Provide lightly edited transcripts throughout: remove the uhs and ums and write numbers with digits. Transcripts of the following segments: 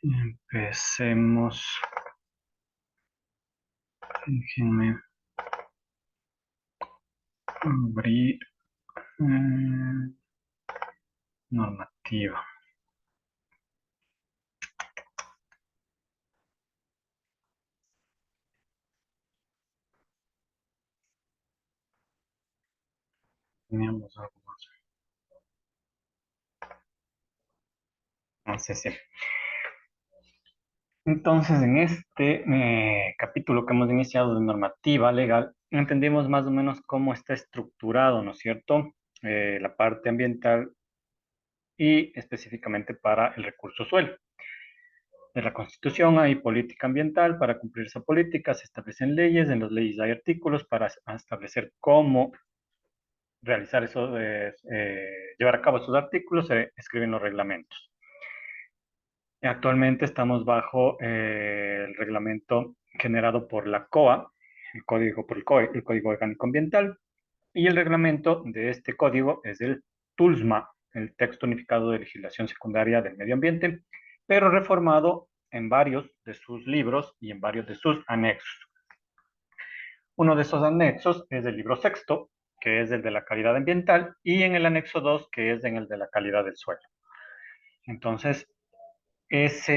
Empecemos. Déjenme abrir normativa. Teníamos algo más. No sé si. Entonces, en este capítulo que hemos iniciado de normativa legal, entendimos más o menos cómo está estructurado, ¿no es cierto? La parte ambiental y específicamente para el recurso suelo. De la Constitución hay política ambiental. Para cumplir esa política se establecen leyes. En las leyes hay artículos para establecer cómo realizar eso, llevar a cabo esos artículos, se escriben los reglamentos. Actualmente estamos bajo el reglamento generado por la COA, el código por el COE, el Código Orgánico Ambiental, y el reglamento de este código es el TULSMA, el Texto Unificado de Legislación Secundaria del Medio Ambiente, pero reformado en varios de sus libros y en varios de sus anexos. Uno de esos anexos es el libro sexto, que es el de la calidad ambiental, y en el anexo 2, que es en el de la calidad del suelo. Entonces, esa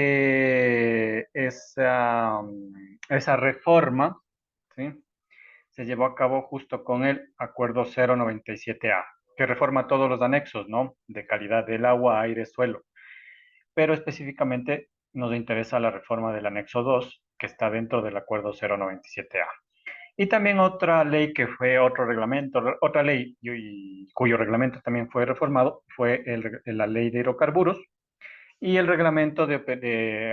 reforma, ¿sí?, se llevó a cabo justo con el Acuerdo 097A, que reforma todos los anexos, ¿no?, de calidad del agua, aire, suelo. Pero específicamente nos interesa la reforma del anexo 2, que está dentro del Acuerdo 097A. Y también otra ley que fue otro reglamento, otra ley y cuyo reglamento también fue reformado, fue la ley de hidrocarburos y el reglamento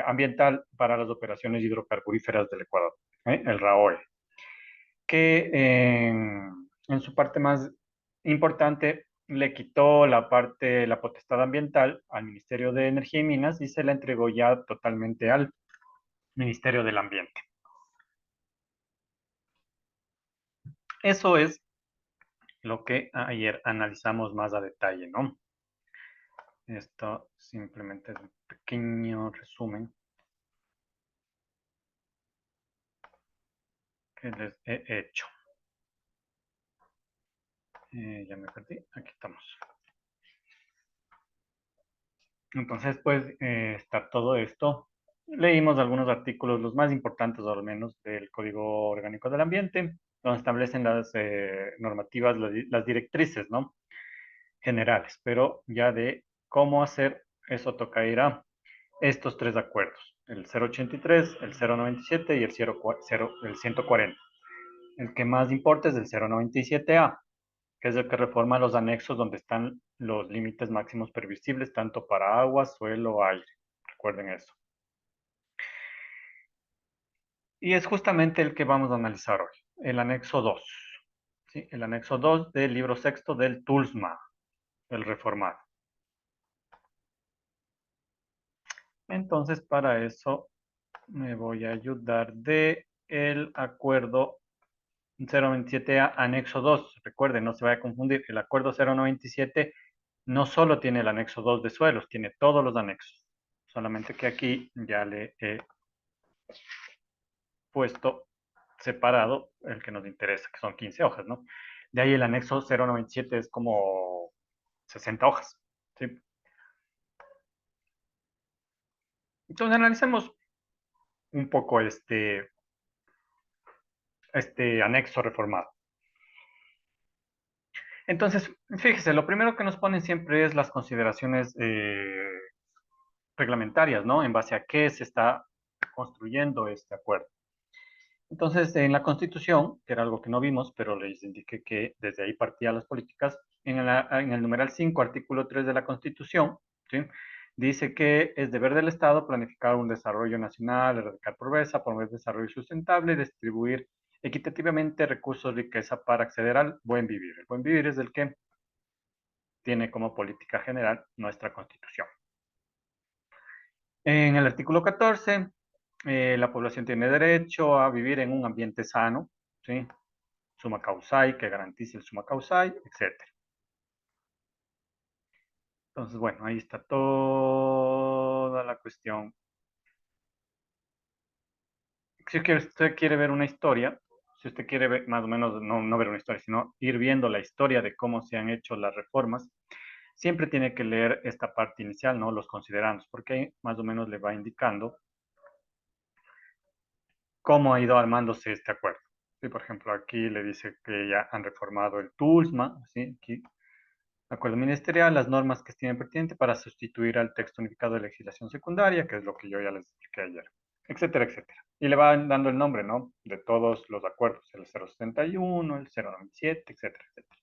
ambiental para las operaciones hidrocarburíferas del Ecuador, el RAOE, que en su parte más importante le quitó la potestad ambiental al Ministerio de Energía y Minas y se la entregó ya totalmente al Ministerio del Ambiente. Eso es lo que ayer analizamos más a detalle, ¿no? Esto simplemente es un pequeño resumen que les he hecho. Ya me perdí, aquí estamos. Entonces, pues, está todo esto. Leímos algunos artículos, los más importantes al menos, del Código Orgánico del Ambiente, donde establecen las normativas, las directrices, ¿no?, generales, pero ya de cómo hacer, eso toca ir a estos tres acuerdos, el 083, el 097 y el 140. El que más importa es el 097A, que es el que reforma los anexos donde están los límites máximos permisibles, tanto para agua, suelo, aire. Recuerden eso. Y es justamente el que vamos a analizar hoy, el anexo 2. ¿Sí? El anexo 2 del libro sexto del TULSMA, el reformado. Entonces, para eso me voy a ayudar de el acuerdo 097A, anexo 2. Recuerden, no se vaya a confundir. El acuerdo 097 no solo tiene el anexo 2 de suelos, tiene todos los anexos. Solamente que aquí ya le he puesto separado el que nos interesa, que son 15 hojas, ¿no? De ahí el anexo 097 es como 60 hojas, ¿sí? Entonces analicemos un poco este anexo reformado. Entonces, fíjese, lo primero que nos ponen siempre es las consideraciones reglamentarias, ¿no? En base a qué se está construyendo este acuerdo. Entonces, en la Constitución, que era algo que no vimos, pero les indiqué que desde ahí partían las políticas, en el numeral 5, artículo 3 de la Constitución, ¿sí?, dice que es deber del Estado planificar un desarrollo nacional, erradicar pobreza, promover desarrollo sustentable, distribuir equitativamente recursos, riqueza para acceder al buen vivir. El buen vivir es el que tiene como política general nuestra Constitución. En el artículo 14, la población tiene derecho a vivir en un ambiente sano, ¿sí?, summa causae, que garantice el summa causae, etc. Entonces, bueno, ahí está toda la cuestión. Si usted quiere ver una historia, si usted quiere ver, más o menos, no ver una historia, sino ir viendo la historia de cómo se han hecho las reformas, siempre tiene que leer esta parte inicial, ¿no? Los considerandos, porque ahí más o menos le va indicando cómo ha ido armándose este acuerdo. Sí, por ejemplo, aquí le dice que ya han reformado el TULSMA, ¿sí? Aquí, acuerdo ministerial, las normas que estimen pertinente para sustituir al texto unificado de legislación secundaria, que es lo que yo ya les expliqué ayer, etcétera, etcétera. Y le van dando el nombre, ¿no? De todos los acuerdos, el 071, el 097, etcétera, etcétera.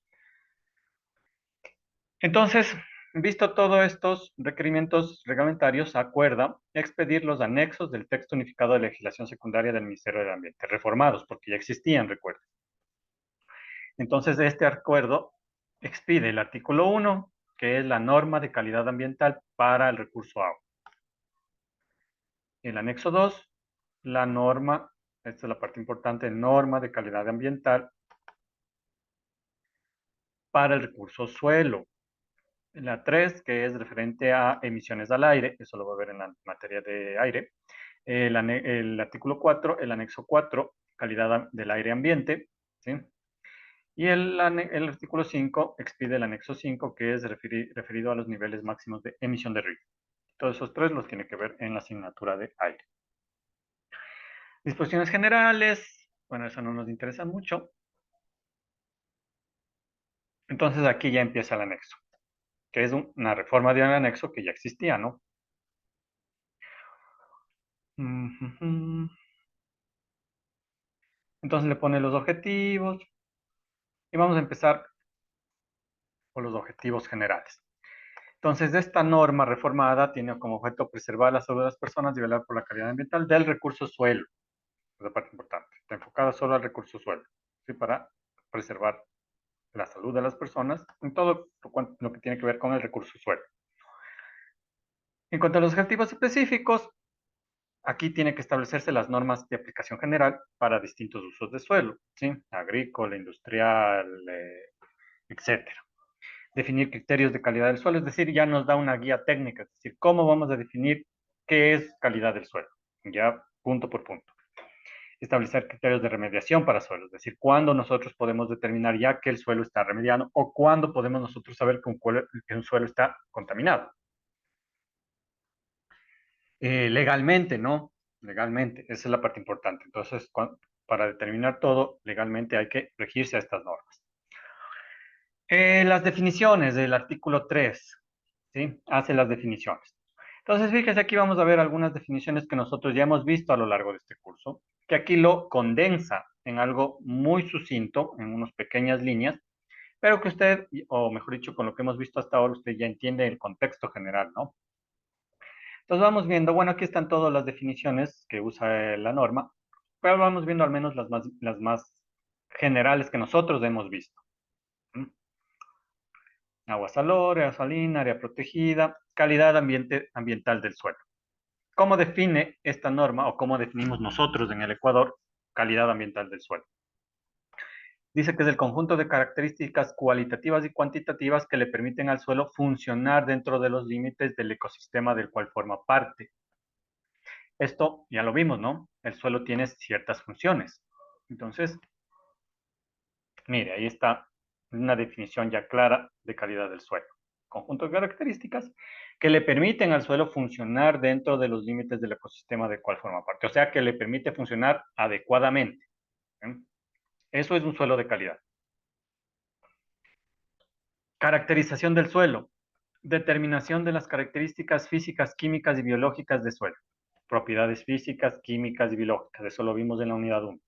Entonces, visto todos estos requerimientos reglamentarios, acuerda expedir los anexos del texto unificado de legislación secundaria del Ministerio del Ambiente, reformados, porque ya existían, recuerda. Entonces, este acuerdo expide el artículo 1, que es la norma de calidad ambiental para el recurso agua. El anexo 2, la norma, esta es la parte importante, norma de calidad ambiental para el recurso suelo. La 3, que es referente a emisiones al aire, eso lo va a ver en la materia de aire. El artículo 4, el anexo 4, calidad del aire ambiente, ¿sí? Y el artículo 5 expide el anexo 5, que es referido a los niveles máximos de emisión de ruido. Todos esos tres los tiene que ver en la asignatura de aire. Disposiciones generales, bueno, eso no nos interesa mucho. Entonces aquí ya empieza el anexo, que es una reforma de un anexo que ya existía, ¿no? Entonces le pone los objetivos y vamos a empezar por los objetivos generales. Entonces, esta norma reformada tiene como objeto preservar la salud de las personas y velar por la calidad ambiental del recurso suelo. Es la parte importante. Está enfocada solo al recurso suelo, ¿sí? Para preservar la salud de las personas en todo lo que tiene que ver con el recurso suelo. En cuanto a los objetivos específicos, aquí tiene que establecerse las normas de aplicación general para distintos usos de suelo, ¿sí? Agrícola, industrial, etcétera. Definir criterios de calidad del suelo, es decir, ya nos da una guía técnica, es decir, cómo vamos a definir qué es calidad del suelo, ya punto por punto. Establecer criterios de remediación para suelos, es decir, cuándo nosotros podemos determinar ya que el suelo está remediado o cuándo podemos nosotros saber que un suelo está contaminado. Legalmente, ¿no? Legalmente, esa es la parte importante. Entonces, para determinar todo, legalmente hay que regirse a estas normas. Las definiciones del artículo 3, ¿sí? Hace las definiciones. Entonces, fíjese, aquí vamos a ver algunas definiciones que nosotros ya hemos visto a lo largo de este curso, que aquí lo condensa en algo muy sucinto, en unas pequeñas líneas, pero que usted, o mejor dicho, con lo que hemos visto hasta ahora, usted ya entiende el contexto general, ¿no? Entonces vamos viendo, bueno, aquí están todas las definiciones que usa la norma, pero vamos viendo al menos las más generales que nosotros hemos visto. ¿Mm? Agua salina, área protegida, calidad ambiental del suelo. ¿Cómo define esta norma o cómo definimos nosotros en el Ecuador calidad ambiental del suelo? Dice que es el conjunto de características cualitativas y cuantitativas que le permiten al suelo funcionar dentro de los límites del ecosistema del cual forma parte. Esto ya lo vimos, ¿no? El suelo tiene ciertas funciones. Entonces, mire, ahí está una definición ya clara de calidad del suelo. Conjunto de características que le permiten al suelo funcionar dentro de los límites del ecosistema del cual forma parte. O sea, que le permite funcionar adecuadamente. ¿Eh? Eso es un suelo de calidad. Caracterización del suelo. Determinación de las características físicas, químicas y biológicas del suelo. Propiedades físicas, químicas y biológicas. Eso lo vimos en la unidad 1.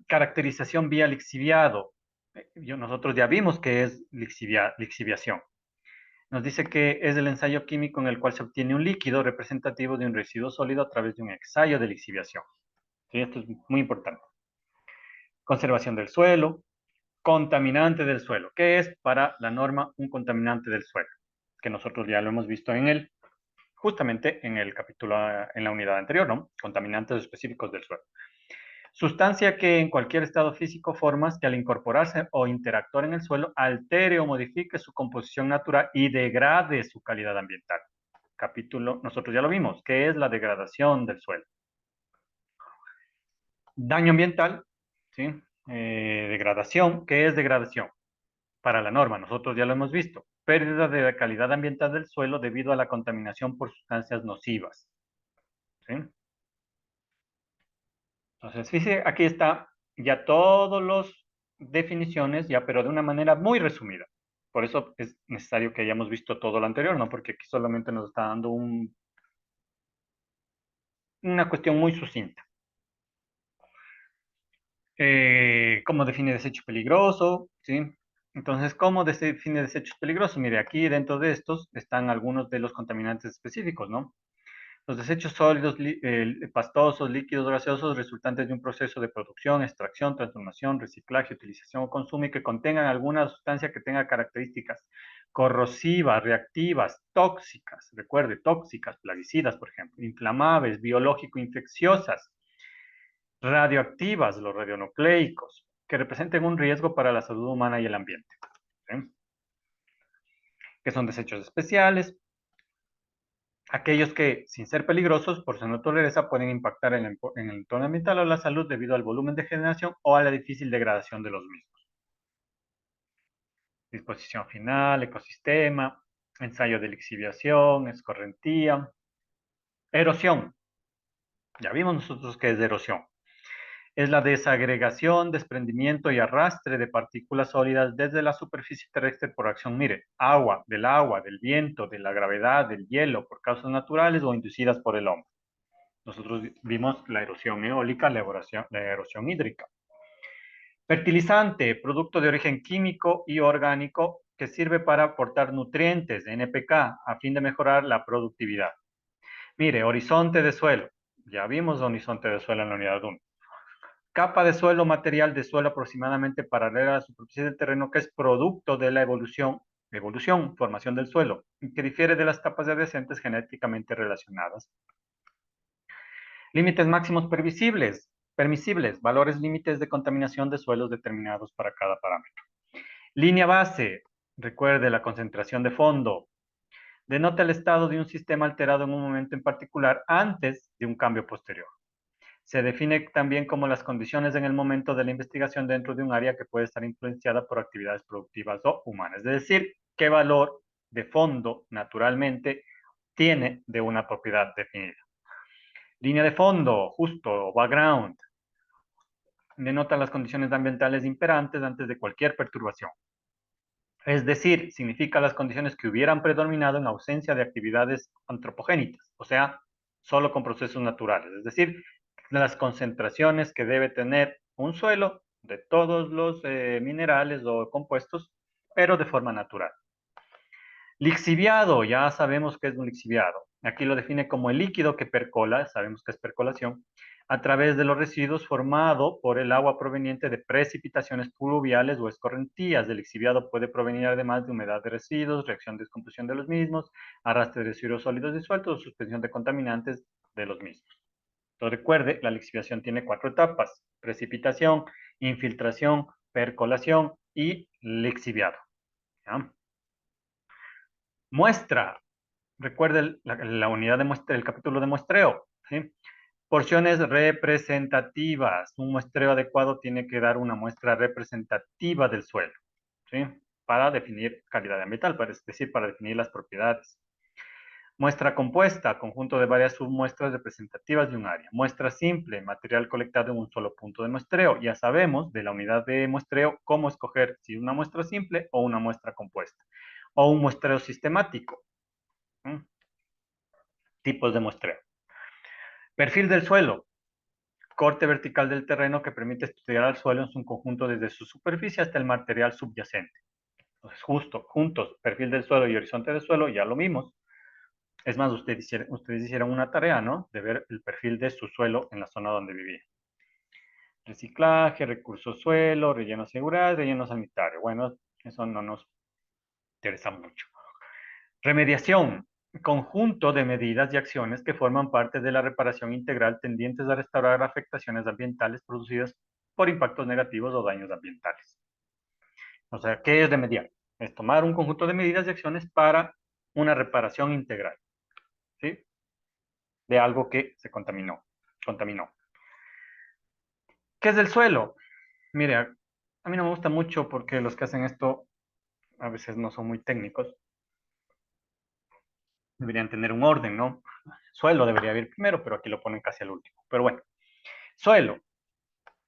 Caracterización vía lixiviado. Nosotros ya vimos que es lixiviación. Nos dice que es el ensayo químico en el cual se obtiene un líquido representativo de un residuo sólido a través de un ensayo de lixiviación. ¿Sí? Esto es muy importante. Conservación del suelo. Contaminante del suelo. ¿Qué es para la norma un contaminante del suelo? Que nosotros ya lo hemos visto justamente en el capítulo, en la unidad anterior, ¿no? Contaminantes específicos del suelo. Sustancia que en cualquier estado físico formas que al incorporarse o interactuar en el suelo altere o modifique su composición natural y degrade su calidad ambiental. Capítulo, nosotros ya lo vimos, ¿qué es la degradación del suelo? Daño ambiental, ¿sí? Degradación, ¿qué es degradación? Para la norma, nosotros ya lo hemos visto. Pérdida de la calidad ambiental del suelo debido a la contaminación por sustancias nocivas, ¿sí? Entonces, fíjese, aquí está ya todas las definiciones, ya, pero de una manera muy resumida. Por eso es necesario que hayamos visto todo lo anterior, ¿no? Porque aquí solamente nos está dando una cuestión muy sucinta. ¿Cómo define desecho peligroso? ¿Sí? Entonces, ¿cómo define desechos peligrosos? Mire, aquí dentro de estos están algunos de los contaminantes específicos, ¿no? Los desechos sólidos, pastosos, líquidos, gaseosos, resultantes de un proceso de producción, extracción, transformación, reciclaje, utilización o consumo y que contengan alguna sustancia que tenga características corrosivas, reactivas, tóxicas, recuerde, tóxicas, plaguicidas, por ejemplo, inflamables, biológico-infecciosas, radioactivas, los radionucleicos, que representen un riesgo para la salud humana y el ambiente, ¿sí? Que son desechos especiales, aquellos que, sin ser peligrosos por su naturaleza, pueden impactar en el entorno ambiental o la salud debido al volumen de generación o a la difícil degradación de los mismos. Disposición final, ecosistema, ensayo de lixiviación, escorrentía, erosión. Ya vimos nosotros qué es erosión. Es la desagregación, desprendimiento y arrastre de partículas sólidas desde la superficie terrestre por acción, mire, agua, del viento, de la gravedad, del hielo, por causas naturales o inducidas por el hombre. Nosotros vimos la erosión eólica, la erosión hídrica. Fertilizante, producto de origen químico y orgánico que sirve para aportar nutrientes, NPK, a fin de mejorar la productividad. Mire, horizonte de suelo. Ya vimos horizonte de suelo en la unidad 1. Capa de suelo, material de suelo aproximadamente paralela a la superficie del terreno que es producto de la formación del suelo, que difiere de las capas adyacentes genéticamente relacionadas. Límites máximos permisibles, valores límites de contaminación de suelos determinados para cada parámetro. Línea base, recuerde la concentración de fondo, denota el estado de un sistema alterado en un momento en particular antes de un cambio posterior. Se define también como las condiciones en el momento de la investigación dentro de un área que puede estar influenciada por actividades productivas o humanas. Es decir, qué valor de fondo naturalmente tiene de una propiedad definida. Línea de fondo, justo, background, denota las condiciones ambientales imperantes antes de cualquier perturbación. Es decir, significa las condiciones que hubieran predominado en ausencia de actividades antropogénicas, o sea, solo con procesos naturales. Es decir, las concentraciones que debe tener un suelo de todos los minerales o compuestos, pero de forma natural. Lixiviado, ya sabemos qué es un lixiviado. Aquí lo define como el líquido que percola, sabemos que es percolación, a través de los residuos formado por el agua proveniente de precipitaciones pluviales o escorrentías. El lixiviado puede provenir además de humedad de residuos, reacción de descomposición de los mismos, arrastre de residuos sólidos disueltos o suspensión de contaminantes de los mismos. Entonces recuerde, la lixiviación tiene 4 etapas: precipitación, infiltración, percolación y lixiviado. ¿Ya? Muestra, recuerde la unidad de muestra, el capítulo de muestreo, ¿sí? Porciones representativas. Un muestreo adecuado tiene que dar una muestra representativa del suelo, ¿sí? Para definir calidad ambiental, es decir, para definir las propiedades. Muestra compuesta, conjunto de varias submuestras representativas de un área. Muestra simple, material colectado en un solo punto de muestreo. Ya sabemos de la unidad de muestreo cómo escoger si una muestra simple o una muestra compuesta. O un muestreo sistemático. ¿Mm? Tipos de muestreo. Perfil del suelo. Corte vertical del terreno que permite estudiar al suelo en su conjunto desde su superficie hasta el material subyacente. Entonces, justo, juntos, perfil del suelo y horizonte del suelo, ya lo vimos. Es más, ustedes hicieron una tarea, ¿no? De ver el perfil de su suelo en la zona donde vivía. Reciclaje, recursos suelo, relleno seguridad, relleno sanitario. Bueno, eso no nos interesa mucho. Remediación. conjunto de medidas y acciones que forman parte de la reparación integral tendientes a restaurar afectaciones ambientales producidas por impactos negativos o daños ambientales. O sea, ¿qué es remediar? Es tomar un conjunto de medidas y acciones para una reparación integral, ¿sí? De algo que se contaminó. ¿Qué es del suelo? Mire, a mí no me gusta mucho porque los que hacen esto a veces no son muy técnicos. Deberían tener un orden, ¿no? Suelo debería ir primero, pero aquí lo ponen casi al último. Pero bueno, suelo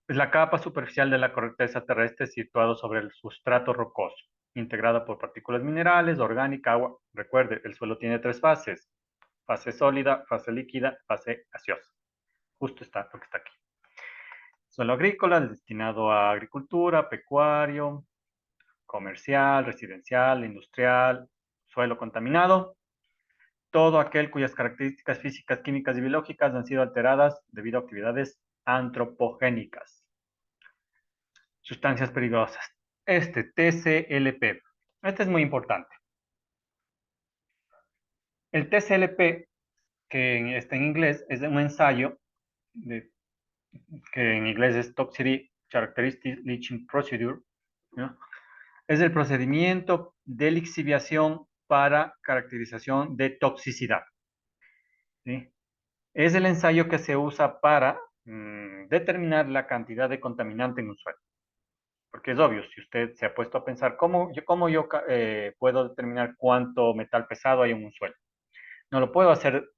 es la capa superficial de la corteza terrestre situado sobre el sustrato rocoso, integrada por partículas minerales, orgánica, agua. Recuerde, el suelo tiene tres fases: fase sólida, fase líquida, fase gaseosa. Justo está lo que está aquí. Suelo agrícola, destinado a agricultura, pecuario, comercial, residencial, industrial. Suelo contaminado, todo aquel cuyas características físicas, químicas y biológicas han sido alteradas debido a actividades antropogénicas. Sustancias peligrosas. TCLP. Este es muy importante. El TCLP, que está en inglés, es un ensayo que en inglés es Toxicity Characteristic Leaching Procedure, ¿no? Es el procedimiento de lixiviación para caracterización de toxicidad, ¿sí? Es el ensayo que se usa para determinar la cantidad de contaminante en un suelo. Porque es obvio, si usted se ha puesto a pensar, ¿cómo yo puedo determinar cuánto metal pesado hay en un suelo? No lo puedo hacer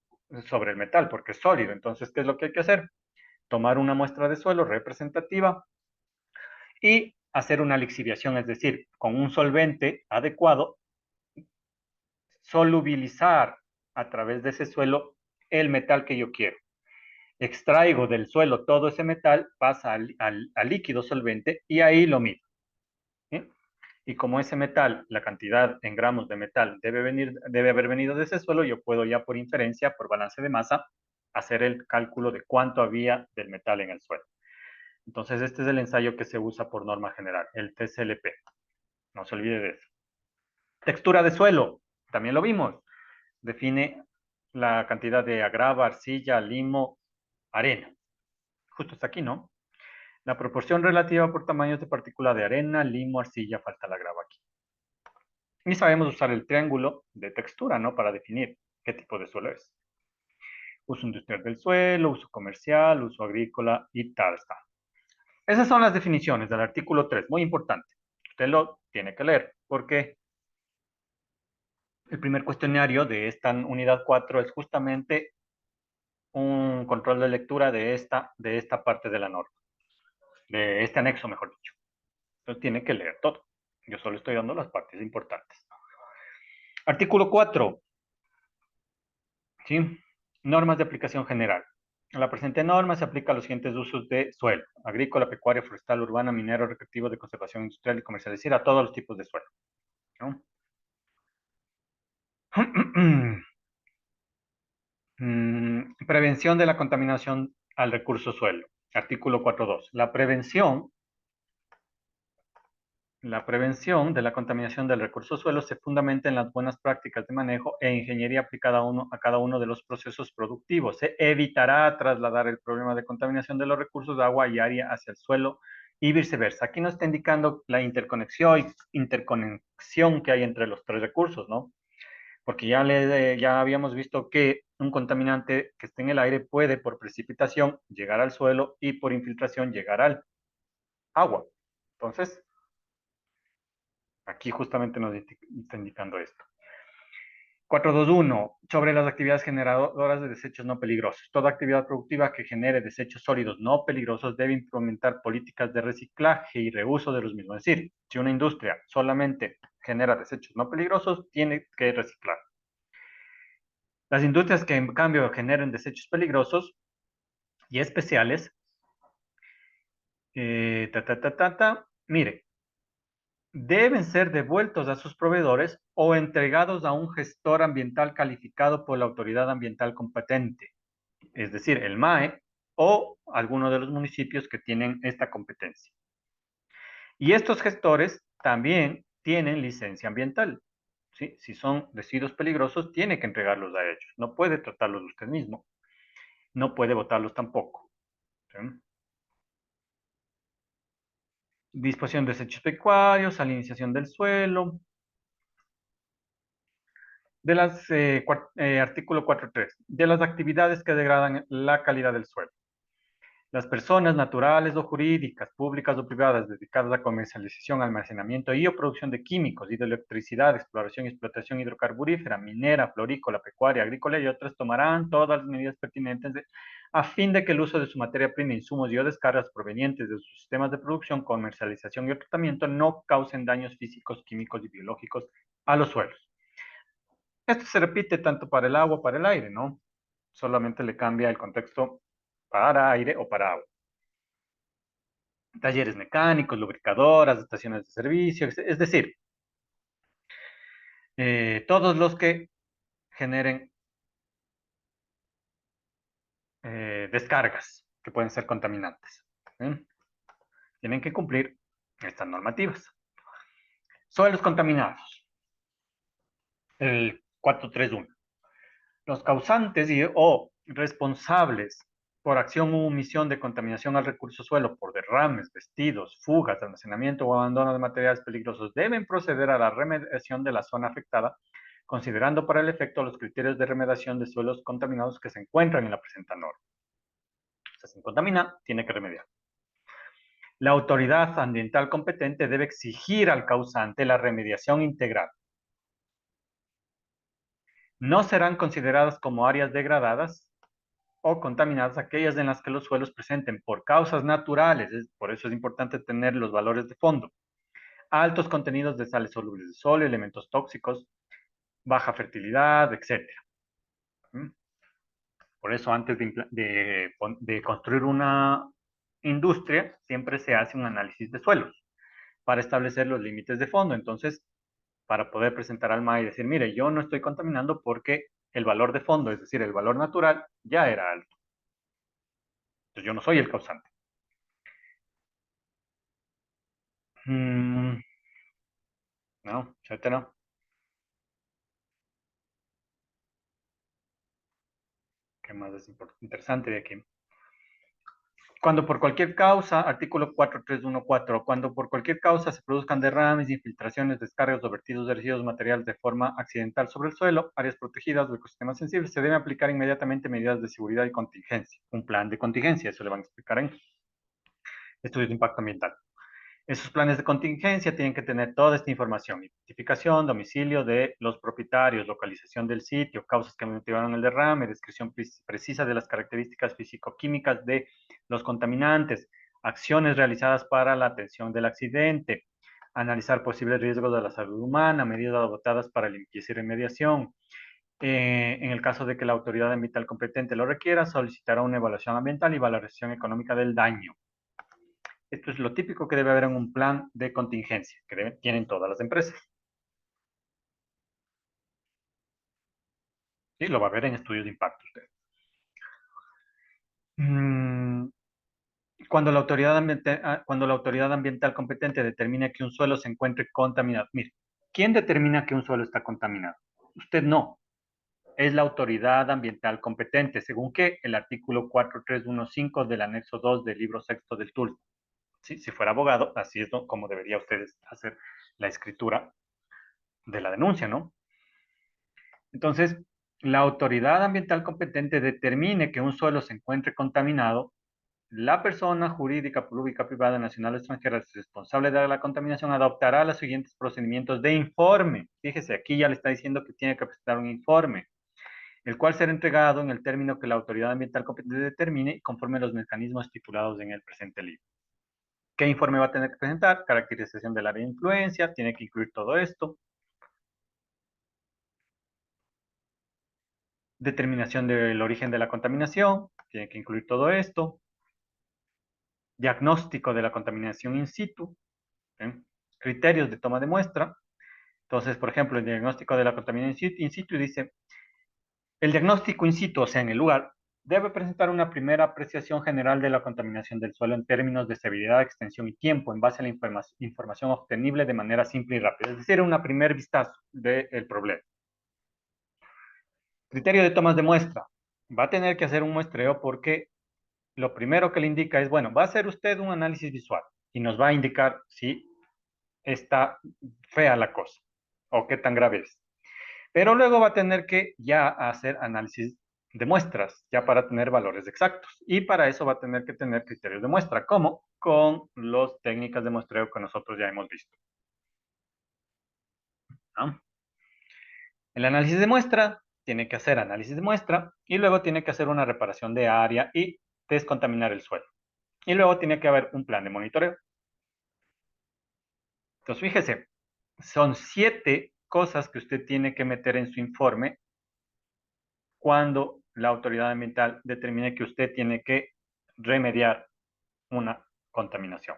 sobre el metal porque es sólido. Entonces, ¿qué es lo que hay que hacer? Tomar una muestra de suelo representativa y hacer una lixiviación, es decir, con un solvente adecuado, solubilizar a través de ese suelo el metal que yo quiero. Extraigo del suelo todo ese metal, pasa al líquido solvente y ahí lo mido, ¿sí? Y como ese metal, la cantidad en gramos de metal debe haber venido de ese suelo, yo puedo ya por inferencia, por balance de masa, hacer el cálculo de cuánto había del metal en el suelo. Entonces, este es el ensayo que se usa por norma general, el TCLP. No se olvide de eso. Textura de suelo, también lo vimos. Define la cantidad de agrava, arcilla, limo, arena. Justo está aquí, ¿no? La proporción relativa por tamaños de partícula de arena, limo, arcilla, falta la grava aquí. Y sabemos usar el triángulo de textura, ¿no? Para definir qué tipo de suelo es. Uso industrial del suelo, uso comercial, uso agrícola y tal está. Esas son las definiciones del artículo 3, muy importante. Usted lo tiene que leer, porque el primer cuestionario de esta unidad 4 es justamente un control de lectura de esta parte de la norma, de este anexo, mejor dicho. Entonces tiene que leer todo. Yo solo estoy dando las partes importantes. Artículo 4, ¿sí? Normas de aplicación general. La presente norma se aplica a los siguientes usos de suelo: agrícola, pecuaria, forestal, urbana, minero, recreativo, de conservación industrial y comercial, es decir, a todos los tipos de suelo, ¿no? Prevención de la contaminación al recurso suelo. Artículo 4.2. La prevención de la contaminación del recurso suelo se fundamenta en las buenas prácticas de manejo e ingeniería aplicada a cada uno de los procesos productivos. Se evitará trasladar el problema de contaminación de los recursos de agua y área hacia el suelo y viceversa. Aquí nos está indicando la interconexión que hay entre los tres recursos, ¿no? Porque ya habíamos visto que un contaminante que esté en el aire puede por precipitación llegar al suelo y por infiltración llegar al agua. Entonces, aquí justamente nos está indicando esto. 4.2.1. Sobre las actividades generadoras de desechos no peligrosos. Toda actividad productiva que genere desechos sólidos no peligrosos debe implementar políticas de reciclaje y reuso de los mismos. Es decir, si una industria solamente genera desechos no peligrosos, tiene que reciclar. Las industrias que en cambio generen desechos peligrosos y especiales, mire, deben ser devueltos a sus proveedores o entregados a un gestor ambiental calificado por la autoridad ambiental competente, es decir, el MAE o alguno de los municipios que tienen esta competencia. Y estos gestores también tienen licencia ambiental, ¿sí? Si son residuos peligrosos, tiene que entregarlos a ellos. No puede tratarlos usted mismo. No puede botarlos tampoco. ¿Sí? Disposición de desechos pecuarios, salinización del suelo. De las, artículo 4.3. De las actividades que degradan la calidad del suelo. Las personas naturales o jurídicas, públicas o privadas, dedicadas a comercialización, almacenamiento y o producción de químicos, hidroelectricidad, exploración y explotación hidrocarburífera, minera, florícola, pecuaria, agrícola y otras, tomarán todas las medidas pertinentes a fin de que el uso de su materia prima, insumos y o descargas provenientes de sus sistemas de producción, comercialización y tratamiento no causen daños físicos, químicos y biológicos a los suelos. Esto se repite tanto para el agua, para el aire, ¿no? Solamente le cambia el contexto para aire o para agua. Talleres mecánicos, lubricadoras, estaciones de servicio, es decir, todos los que generen descargas que pueden ser contaminantes. ¿Sí? Tienen que cumplir estas normativas. Suelos contaminados. El 431. Los causantes o responsables por acción u omisión de contaminación al recurso suelo por derrames, vestidos, fugas, almacenamiento o abandono de materiales peligrosos deben proceder a la remediación de la zona afectada, considerando para el efecto los criterios de remediación de suelos contaminados que se encuentran en la presente norma. Si se contamina, tiene que remediar. La autoridad ambiental competente debe exigir al causante la remediación integral. No serán consideradas como áreas degradadas o contaminadas aquellas en las que los suelos presenten por causas naturales, por eso es importante tener los valores de fondo, altos contenidos de sales solubles de sol, elementos tóxicos, baja fertilidad, etcétera. Por eso antes de construir una industria, siempre se hace un análisis de suelos para establecer los límites de fondo. Entonces, para poder presentar al MA y decir, mire, yo no estoy contaminando porque el valor de fondo, es decir, el valor natural, ya era alto. Entonces, yo no soy el causante. Mm, no, etcétera. ¿Qué más es interesante de aquí? Cuando por cualquier causa, artículo 4314, cuando por cualquier causa se produzcan derrames, infiltraciones, descargas o vertidos de residuos materiales de forma accidental sobre el suelo, áreas protegidas o ecosistemas sensibles, se deben aplicar inmediatamente medidas de seguridad y contingencia. Un plan de contingencia, eso le van a explicar en estudios de impacto ambiental. Esos planes de contingencia tienen que tener toda esta información: identificación, domicilio de los propietarios, localización del sitio, causas que motivaron el derrame, descripción precisa de las características físico-químicas de los contaminantes, acciones realizadas para la atención del accidente, analizar posibles riesgos de la salud humana, medidas adoptadas para limpieza y remediación. En el caso de que la autoridad ambiental competente lo requiera, solicitará una evaluación ambiental y valoración económica del daño. Esto es lo típico que debe haber en un plan de contingencia, que tienen todas las empresas. Sí, lo va a ver en estudios de impacto usted. Mm, cuando la autoridad ambiental competente determina que un suelo se encuentre contaminado. Mire, ¿quién determina que un suelo está contaminado? Usted no. Es la autoridad ambiental competente, según que el artículo 4315 del anexo 2 del libro sexto del TULP. ¿Sí? Si fuera abogado, así es como debería usted hacer la escritura de la denuncia, ¿no? Entonces, la autoridad ambiental competente determine que un suelo se encuentre contaminado, la persona jurídica, pública, privada, nacional o extranjera responsable de la contaminación adoptará los siguientes procedimientos de informe. Fíjese, aquí ya le está diciendo que tiene que presentar un informe, el cual será entregado en el término que la autoridad ambiental competente determine y conforme a los mecanismos estipulados en el presente libro. ¿Qué informe va a tener que presentar? Caracterización del área de influencia, tiene que incluir todo esto. Determinación del origen de la contaminación, tiene que incluir todo esto. Diagnóstico de la contaminación in situ, ¿sí? Criterios de toma de muestra. Entonces, por ejemplo, el diagnóstico de la contaminación in situ dice, el diagnóstico in situ, o sea, en el lugar, debe presentar una primera apreciación general de la contaminación del suelo en términos de severidad, extensión y tiempo, en base a la información obtenible de manera simple y rápida. Es decir, una primer vistazo del problema. Criterio de tomas de muestra. Va a tener que hacer un muestreo porque lo primero que le indica es, bueno, va a hacer usted un análisis visual y nos va a indicar si está fea la cosa o qué tan grave es. Pero luego va a tener que ya hacer análisis de muestras, ya para tener valores exactos. Y para eso va a tener que tener criterios de muestra, como con las técnicas de muestreo que nosotros ya hemos visto. ¿No? El análisis de muestra tiene que hacer análisis de muestra y luego tiene que hacer una reparación de área y descontaminar el suelo. Y luego tiene que haber un plan de monitoreo. Entonces, fíjese, son 7 cosas que usted tiene que meter en su informe cuando la autoridad ambiental determine que usted tiene que remediar una contaminación.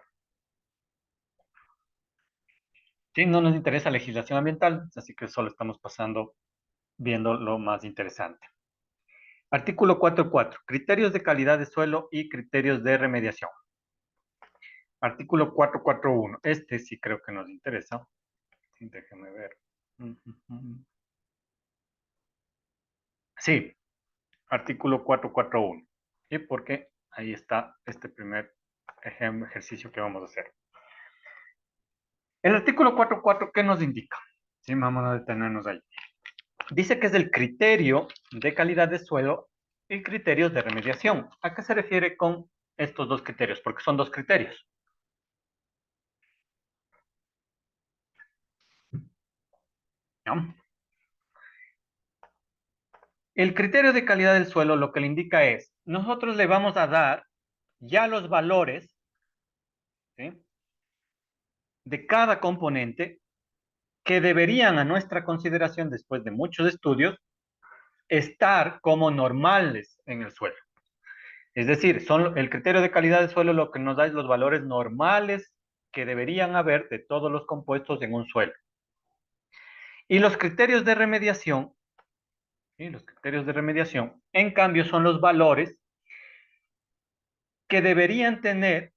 Sí, no nos interesa legislación ambiental, así que solo estamos pasando viendo lo más interesante. Artículo 4.4. Criterios de calidad de suelo y criterios de remediación. Artículo 4.4.1. Este sí creo que nos interesa. Sí, déjeme ver. Sí, artículo 4.4.1. ¿Y por qué? Ahí está este primer ejercicio que vamos a hacer. El artículo 4.4, ¿qué nos indica? Sí, vamos a detenernos ahí. Dice que es el criterio de calidad de suelo y criterios de remediación. ¿A qué se refiere con estos dos criterios? Porque son dos criterios. ¿No? El criterio de calidad del suelo lo que le indica es, nosotros le vamos a dar ya los valores, ¿sí?, de cada componente que deberían, a nuestra consideración, después de muchos estudios, estar como normales en el suelo. Es decir, el criterio de calidad del suelo lo que nos da es los valores normales que deberían haber de todos los compuestos en un suelo. Y los criterios de remediación, ¿sí?, los criterios de remediación, en cambio, son los valores que deberían tener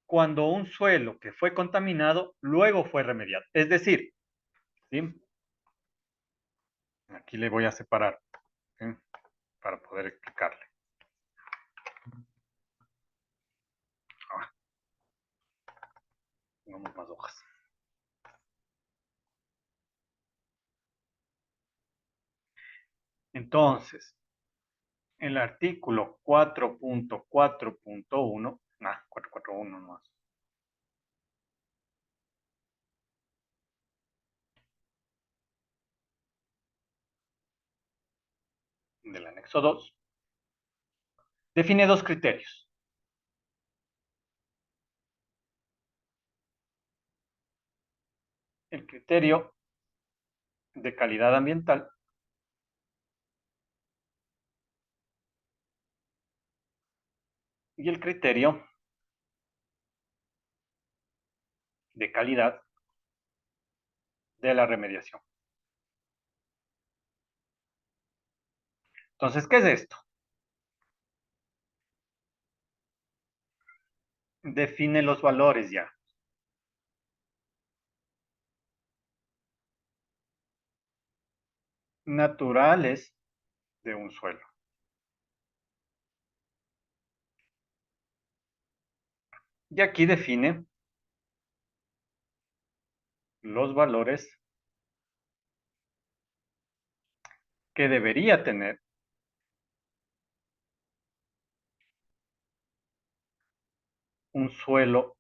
cuando un suelo que fue contaminado luego fue remediado. Es decir, ¿sí?, aquí le voy a separar, ¿sí?, para poder explicarle. Pongamos más hojas. Entonces, el artículo 4.4.1, 4.4.1 más, del anexo 2, define dos criterios. El criterio de calidad ambiental y el criterio de calidad de la remediación. Entonces, ¿qué es esto? Define los valores ya. Naturales de un suelo. Y aquí define los valores que debería tener un suelo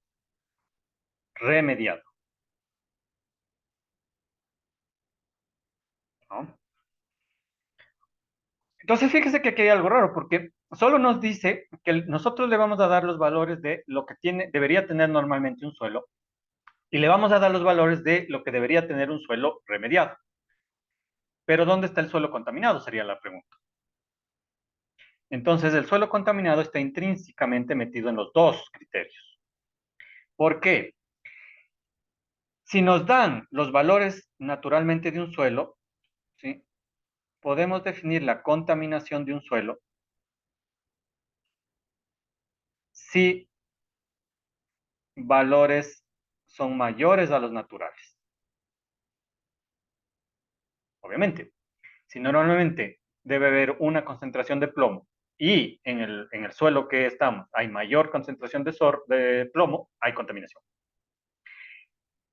remediado, ¿no? Entonces, fíjese que aquí hay algo raro, porque solo nos dice que nosotros le vamos a dar los valores de lo que debería tener normalmente un suelo, y le vamos a dar los valores de lo que debería tener un suelo remediado. Pero ¿dónde está el suelo contaminado? Sería la pregunta. Entonces, el suelo contaminado está intrínsecamente metido en los dos criterios. ¿Por qué? Si nos dan los valores naturalmente de un suelo, ¿sí?, podemos definir la contaminación de un suelo si valores son mayores a los naturales. Obviamente, si normalmente debe haber una concentración de plomo y en el suelo que estamos hay mayor concentración de plomo, hay contaminación.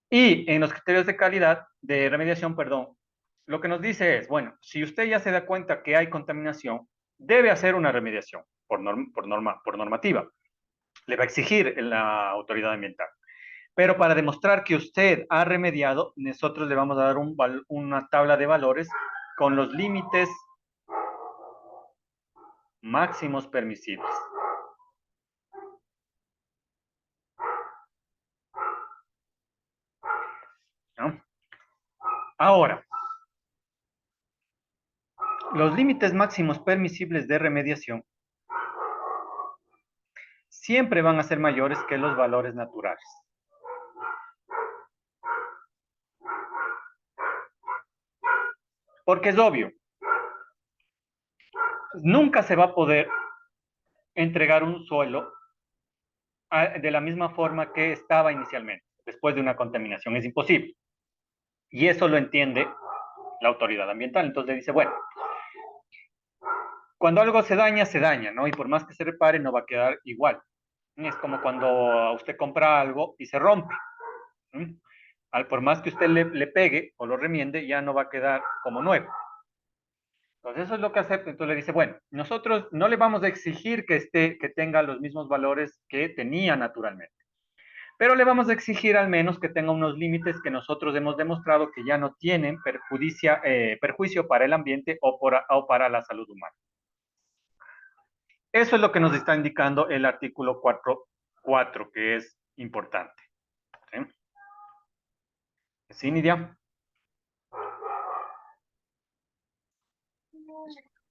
Y en los criterios de calidad, de remediación, perdón, lo que nos dice es, bueno, si usted ya se da cuenta que hay contaminación, debe hacer una remediación por normativa. Le va a exigir la autoridad ambiental. Pero para demostrar que usted ha remediado, nosotros le vamos a dar una tabla de valores con los límites máximos permisibles. ¿No? Ahora, los límites máximos permisibles de remediación siempre van a ser mayores que los valores naturales. Porque es obvio, nunca se va a poder entregar un suelo de la misma forma que estaba inicialmente, después de una contaminación. Es imposible. Y eso lo entiende la autoridad ambiental. Entonces dice, bueno, cuando algo se daña, ¿no? Y por más que se repare, no va a quedar igual. Es como cuando usted compra algo y se rompe. ¿Mm? Por más que usted le pegue o lo remiende, ya no va a quedar como nuevo. Entonces eso es lo que acepta. Entonces le dice, bueno, nosotros no le vamos a exigir que tenga los mismos valores que tenía naturalmente, pero le vamos a exigir al menos que tenga unos límites que nosotros hemos demostrado que ya no tienen perjuicio para el ambiente o para la salud humana. Eso es lo que nos está indicando el artículo 4.4, que es importante. ¿Sí? ¿Sí, Nidia?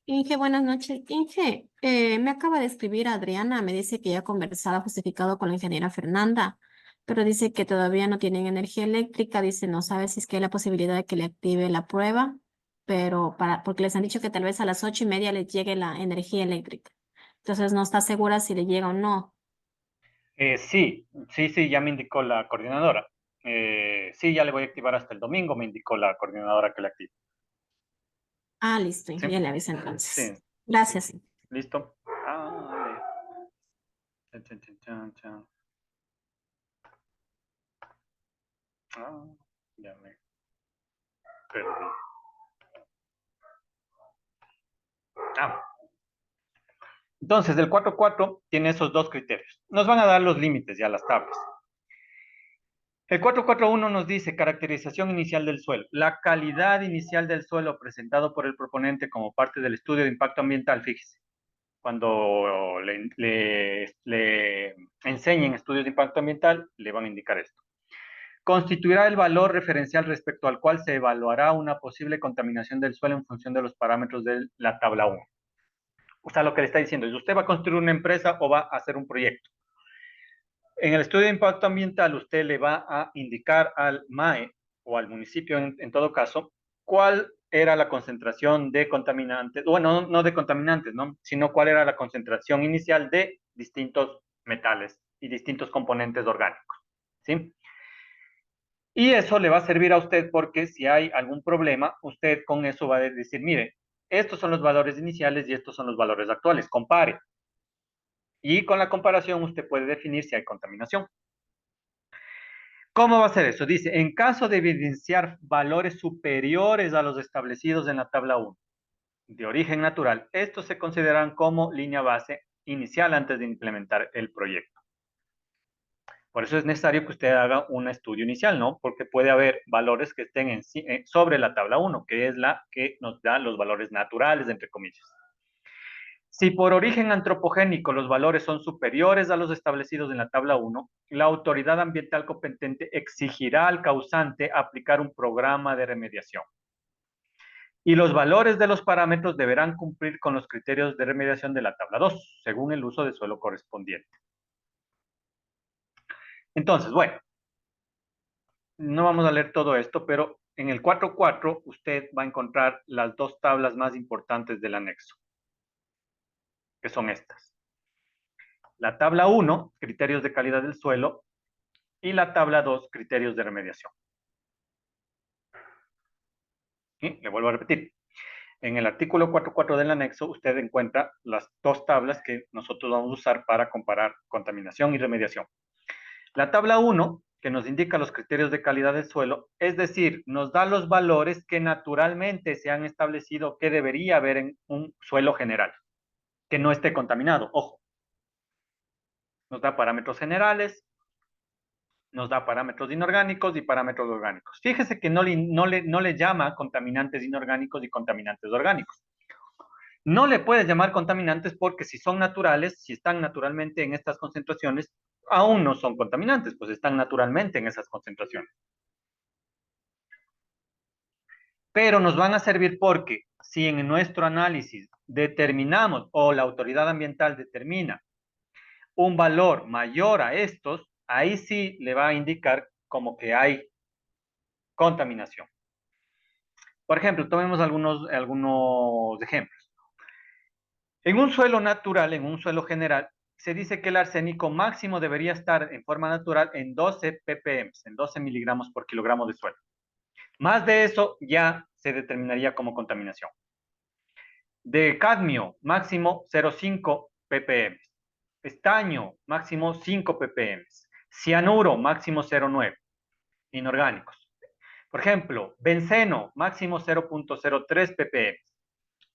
Inge, buenas noches. Inge, me acaba de escribir Adriana, me dice que ya conversaba justificado con la ingeniera Fernanda, pero dice que todavía no tienen energía eléctrica, dice no sabe si es que hay la posibilidad de que le active la prueba, pero porque les han dicho que tal vez a las 8:30 les llegue la energía eléctrica. Entonces no está segura si le llega o no. Sí, ya me indicó la coordinadora. Sí, ya le voy a activar hasta el domingo, me indicó la coordinadora que le active. Ah, listo, ¿Sí? Inge, ya le aviso Sí, entonces. sí. Gracias. ¿Listo? Vale. Chan, chan, chan, chan, chan. Ah, ya me perdí. Ah, entonces, el 4.4 tiene esos dos criterios. Nos van a dar los límites ya, las tablas. El 4.4.1 nos dice caracterización inicial del suelo. La calidad inicial del suelo presentado por el proponente como parte del estudio de impacto ambiental, fíjese, cuando le enseñen estudios de impacto ambiental, le van a indicar esto. Constituirá el valor referencial respecto al cual se evaluará una posible contaminación del suelo en función de los parámetros de la tabla 1. O sea, lo que le está diciendo es, usted va a construir una empresa o va a hacer un proyecto. En el estudio de impacto ambiental, usted le va a indicar al MAE o al municipio, en todo caso, cuál era la concentración de contaminantes, bueno, no de contaminantes, ¿no? Sino cuál era la concentración inicial de distintos metales y distintos componentes orgánicos, ¿sí? Y eso le va a servir a usted porque si hay algún problema, usted con eso va a decir, mire, estos son los valores iniciales y estos son los valores actuales, compare. Y con la comparación usted puede definir si hay contaminación. ¿Cómo va a ser eso? Dice, en caso de evidenciar valores superiores a los establecidos en la tabla 1 de origen natural, estos se consideran como línea base inicial antes de implementar el proyecto. Por eso es necesario que usted haga un estudio inicial, ¿no? Porque puede haber valores que estén sobre la tabla 1, que es la que nos da los valores naturales, entre comillas. Si por origen antropogénico los valores son superiores a los establecidos en la tabla 1, la autoridad ambiental competente exigirá al causante aplicar un programa de remediación. Y los valores de los parámetros deberán cumplir con los criterios de remediación de la tabla 2, según el uso de suelo correspondiente. Entonces, bueno, no vamos a leer todo esto, pero en el 4.4 usted va a encontrar las dos tablas más importantes del anexo, que son estas. La tabla 1, criterios de calidad del suelo, y la tabla 2, criterios de remediación. ¿Sí? Le vuelvo a repetir. En el artículo 4.4 del anexo, usted encuentra las dos tablas que nosotros vamos a usar para comparar contaminación y remediación. La tabla 1, que nos indica los criterios de calidad del suelo, es decir, nos da los valores que naturalmente se han establecido que debería haber en un suelo general, que no esté contaminado. Ojo, nos da parámetros generales, nos da parámetros inorgánicos y parámetros orgánicos. Fíjese que no le llama contaminantes inorgánicos y contaminantes orgánicos. No le puedes llamar contaminantes porque si son naturales, si están naturalmente en estas concentraciones, aún no son contaminantes, pues están naturalmente en esas concentraciones. Pero nos van a servir porque si en nuestro análisis determinamos o la autoridad ambiental determina un valor mayor a estos, ahí sí le va a indicar como que hay contaminación. Por ejemplo, tomemos algunos ejemplos. En un suelo natural, en un suelo general, se dice que el arsénico máximo debería estar en forma natural en 12 ppm, en 12 miligramos por kilogramo de suelo. Más de eso ya se determinaría como contaminación. De cadmio, máximo 0,5 ppm. Estaño, máximo 5 ppm. Cianuro, máximo 0,9. Inorgánicos. Por ejemplo, benceno, máximo 0,03 ppm.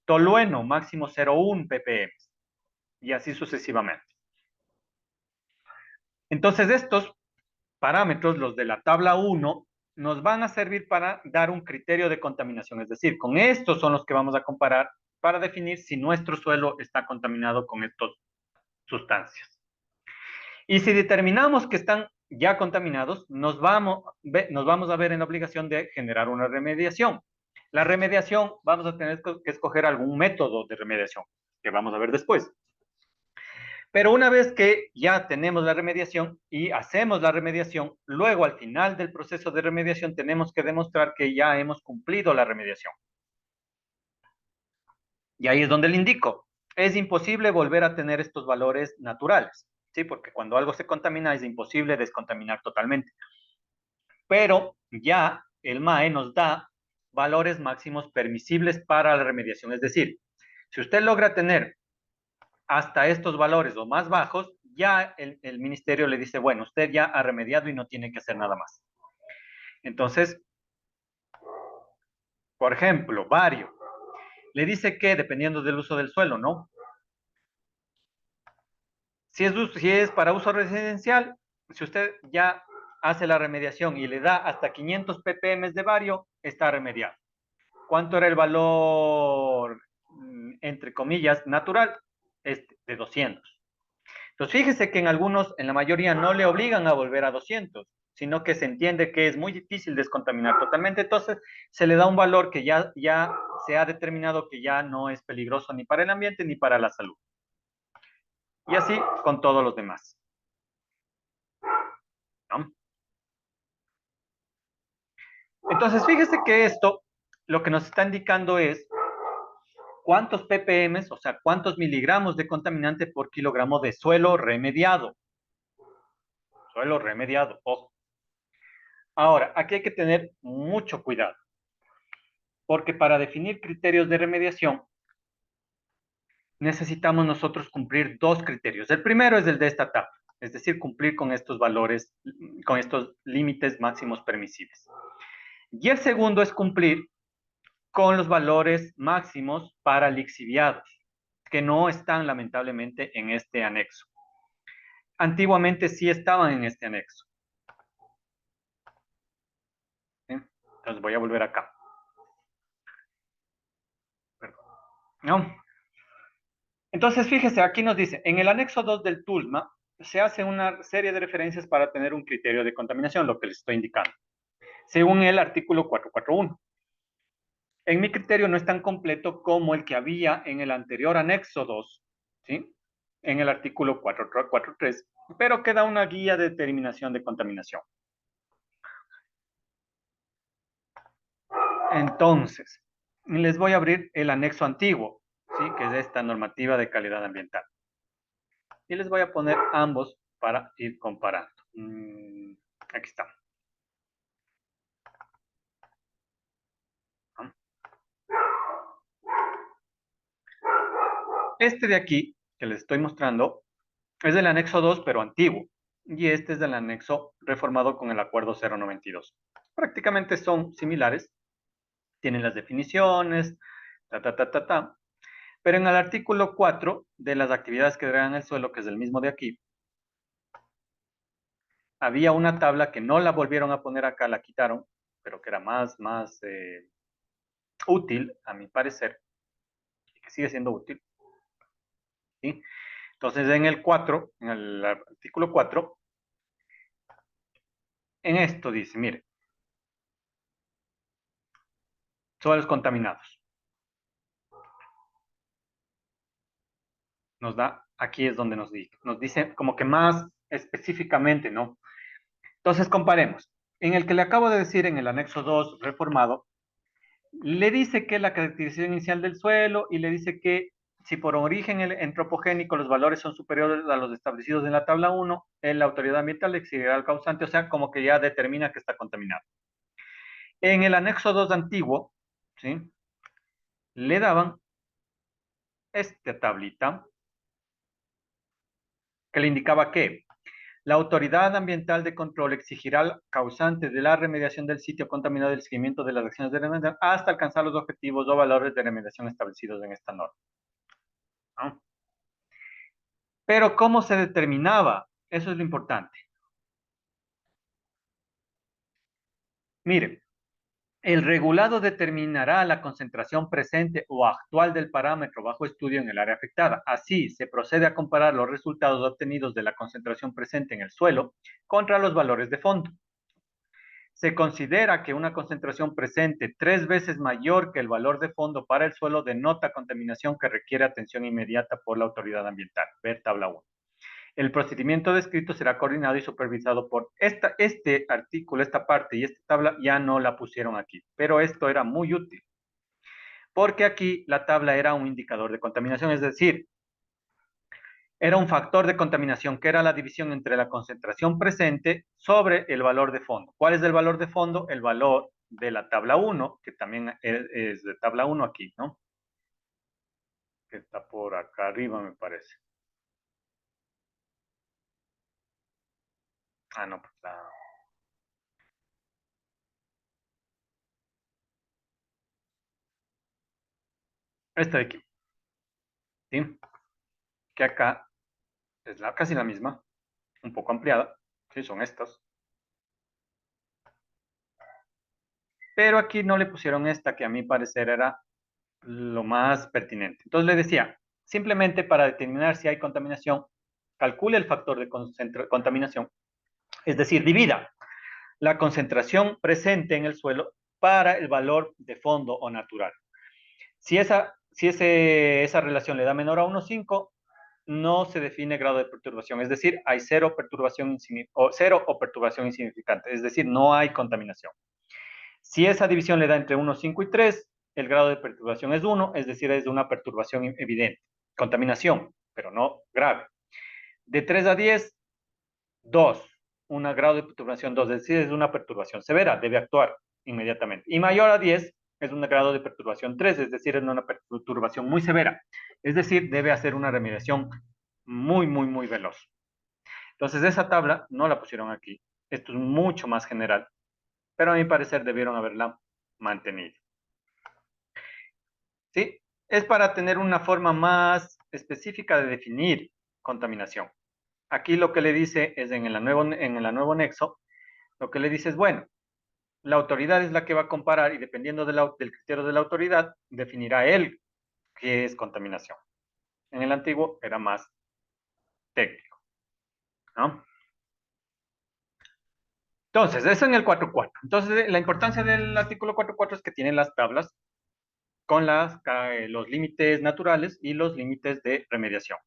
Tolueno, máximo 0,1 ppm. Y así sucesivamente. Entonces, estos parámetros, los de la tabla 1, nos van a servir para dar un criterio de contaminación. Es decir, con estos son los que vamos a comparar para definir si nuestro suelo está contaminado con estas sustancias. Y si determinamos que están ya contaminados, nos vamos a ver en la obligación de generar una remediación. La remediación, vamos a tener que escoger algún método de remediación, que vamos a ver después. Pero una vez que ya tenemos la remediación y hacemos la remediación, luego al final del proceso de remediación tenemos que demostrar que ya hemos cumplido la remediación. Y ahí es donde le indico, es imposible volver a tener estos valores naturales, ¿sí? Porque cuando algo se contamina es imposible descontaminar totalmente. Pero ya el MAE nos da valores máximos permisibles para la remediación. Es decir, si usted logra tener hasta estos valores o más bajos, ya el ministerio le dice, bueno, usted ya ha remediado y no tiene que hacer nada más. Entonces, por ejemplo, Vario, le dice que dependiendo del uso del suelo, ¿no? Si es para uso residencial, si usted ya hace la remediación y le da hasta 500 ppm de Vario, está remediado. ¿Cuánto era el valor, entre comillas, natural? De 200. Entonces, fíjese que en la mayoría no le obligan a volver a 200, sino que se entiende que es muy difícil descontaminar totalmente. Entonces, se le da un valor que ya se ha determinado que ya no es peligroso ni para el ambiente ni para la salud. Y así con todos los demás, ¿no? Entonces, fíjese que esto lo que nos está indicando es cuántos ppm, o sea, cuántos miligramos de contaminante por kilogramo de suelo remediado. Suelo remediado, ojo. Ahora, aquí hay que tener mucho cuidado, porque para definir criterios de remediación necesitamos nosotros cumplir dos criterios. El primero es el de esta tabla, es decir, cumplir con estos valores, con estos límites máximos permisibles. Y el segundo es cumplir con los valores máximos para lixiviados, que no están lamentablemente en este anexo. Antiguamente sí estaban en este anexo. ¿Sí? Entonces voy a volver acá. Perdón. ¿No? Entonces, fíjese, aquí nos dice, en el anexo 2 del TULMA se hace una serie de referencias para tener un criterio de contaminación, lo que les estoy indicando, según el artículo 441. En mi criterio no es tan completo como el que había en el anterior anexo 2, ¿sí? En el artículo 443, pero queda una guía de determinación de contaminación. Entonces, les voy a abrir el anexo antiguo, ¿sí? Que es esta normativa de calidad ambiental. y les voy a poner ambos para ir comparando. Aquí está. Este de aquí, que les estoy mostrando, es del anexo 2, pero antiguo. Y este es del anexo reformado con el acuerdo 092. Prácticamente son similares. Tienen las definiciones, ta. Pero en el artículo 4 de las actividades que degradan el suelo, que es el mismo de aquí, había una tabla que no la volvieron a poner acá, la quitaron, pero que era más útil, a mi parecer, y que sigue siendo útil. ¿Sí? Entonces, en el 4, en el artículo 4, en esto dice, mire, suelos contaminados. Nos da, aquí es donde nos dice como que más específicamente, ¿no? Entonces, comparemos. En el que le acabo de decir, en el anexo 2 reformado, le dice que la caracterización inicial del suelo y le dice que si por origen antropogénico los valores son superiores a los establecidos en la tabla 1, la autoridad ambiental le exigirá al causante, o sea, como que ya determina que está contaminado. En el anexo 2 antiguo, ¿sí? Le daban esta tablita que le indicaba que la autoridad ambiental de control exigirá al causante de la remediación del sitio contaminado el seguimiento de las acciones de remediación hasta alcanzar los objetivos o valores de remediación establecidos en esta norma, ¿no? Pero ¿cómo se determinaba? Eso es lo importante. Mire, el regulado determinará la concentración presente o actual del parámetro bajo estudio en el área afectada. Así, se procede a comparar los resultados obtenidos de la concentración presente en el suelo contra los valores de fondo. Se considera que una concentración presente 3 veces mayor que el valor de fondo para el suelo denota contaminación que requiere atención inmediata por la autoridad ambiental. Ver tabla 1. El procedimiento descrito será coordinado y supervisado por este artículo, esta parte y esta tabla ya no la pusieron aquí, pero esto era muy útil, porque aquí la tabla era un indicador de contaminación, es decir, era un factor de contaminación, que era la división entre la concentración presente sobre el valor de fondo. ¿Cuál es el valor de fondo? El valor de la tabla 1, que también es de tabla 1 aquí, ¿no? Que está por acá arriba, me parece. Ah, no, pues esta de aquí, ¿sí? Que acá es casi la misma, un poco ampliada, ¿sí? Son estas. Pero aquí no le pusieron esta, que a mi parecer era lo más pertinente. Entonces le decía, simplemente para determinar si hay contaminación, calcule el factor de contaminación, es decir, divida la concentración presente en el suelo para el valor de fondo o natural. Si esa relación le da menor a 1,5, no se define grado de perturbación, es decir, hay cero o perturbación insignificante, es decir, no hay contaminación. Si esa división le da entre 1, 5 y 3, el grado de perturbación es 1, es decir, es de una perturbación evidente. Contaminación, pero no grave. De 3 a 10, 2. Un grado de perturbación 2, es decir, es una perturbación severa, debe actuar inmediatamente. Y mayor a 10 es un grado de perturbación 3, es decir, es una perturbación muy severa. Es decir, debe hacer una remediación muy veloz. Entonces, esa tabla no la pusieron aquí. Esto es mucho más general, pero a mi parecer debieron haberla mantenido. ¿Sí? Es para tener una forma más específica de definir contaminación. Aquí lo que le dice es en el nuevo nexo, lo que le dice es, bueno, la autoridad es la que va a comparar y dependiendo del criterio de la autoridad, definirá él qué es contaminación. En el antiguo era más técnico, ¿no? Entonces, eso en el 4.4. Entonces, la importancia del artículo 4.4 es que tiene las tablas con los límites naturales y los límites de remediación.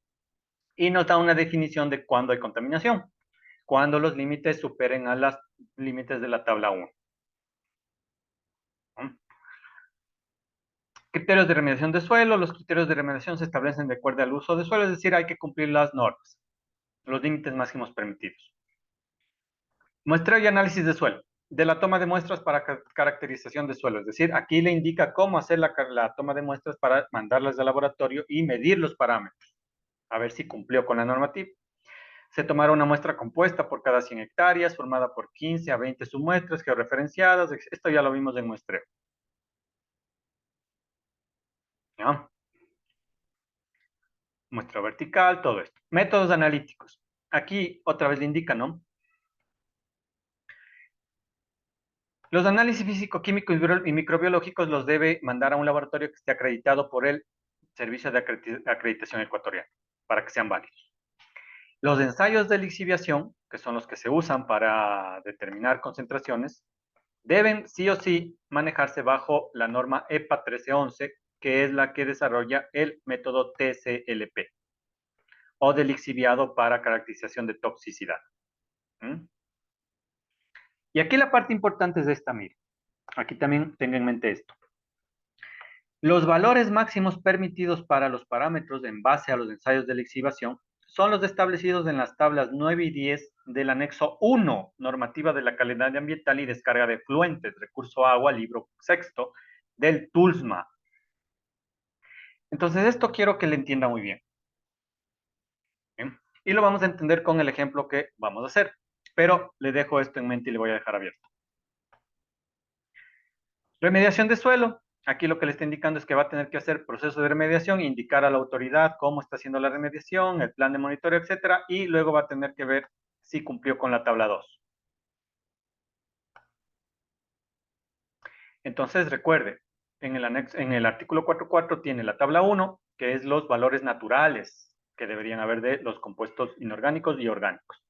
Y nos da una definición de cuándo hay contaminación, cuando los límites superen a los límites de la tabla 1. ¿No? Criterios de remediación de suelo. Los criterios de remediación se establecen de acuerdo al uso de suelo, es decir, hay que cumplir las normas. los límites máximos permitidos. Muestreo y análisis de suelo. De la toma de muestras para caracterización de suelo. Es decir, aquí le indica cómo hacer la toma de muestras para mandarlas al laboratorio y medir los parámetros. A ver si cumplió con la normativa. Se tomará una muestra compuesta por cada 100 hectáreas, formada por 15 a 20 submuestras georreferenciadas. Esto ya lo vimos en muestreo. ¿Ya? Muestra vertical, todo esto. Métodos analíticos. Aquí otra vez le indica, ¿no? Los análisis físico-químicos y microbiológicos los debe mandar a un laboratorio que esté acreditado por el Servicio de Acreditación Ecuatoriano, para que sean válidos. Los ensayos de lixiviación, que son los que se usan para determinar concentraciones, deben sí o sí manejarse bajo la norma EPA 1311, que es la que desarrolla el método TCLP, o de lixiviado para caracterización de toxicidad. ¿Mm? Y aquí la parte importante es esta, mire. Aquí también tenga en mente esto. Los valores máximos permitidos para los parámetros en base a los ensayos de lixiviación son los establecidos en las tablas 9 y 10 del anexo 1, normativa de la calidad ambiental y descarga de efluentes, recurso agua, libro sexto, del TULSMA. Entonces, esto quiero que le entienda muy bien. ¿Bien? Y lo vamos a entender con el ejemplo que vamos a hacer. Pero le dejo esto en mente y le voy a dejar abierto. Remediación de suelo. Aquí lo que le está indicando es que va a tener que hacer proceso de remediación, indicar a la autoridad cómo está haciendo la remediación, el plan de monitoreo, etcétera, y luego va a tener que ver si cumplió con la tabla 2. Entonces, recuerde, en el artículo 4.4 tiene la tabla 1, que es los valores naturales que deberían haber de los compuestos inorgánicos y orgánicos.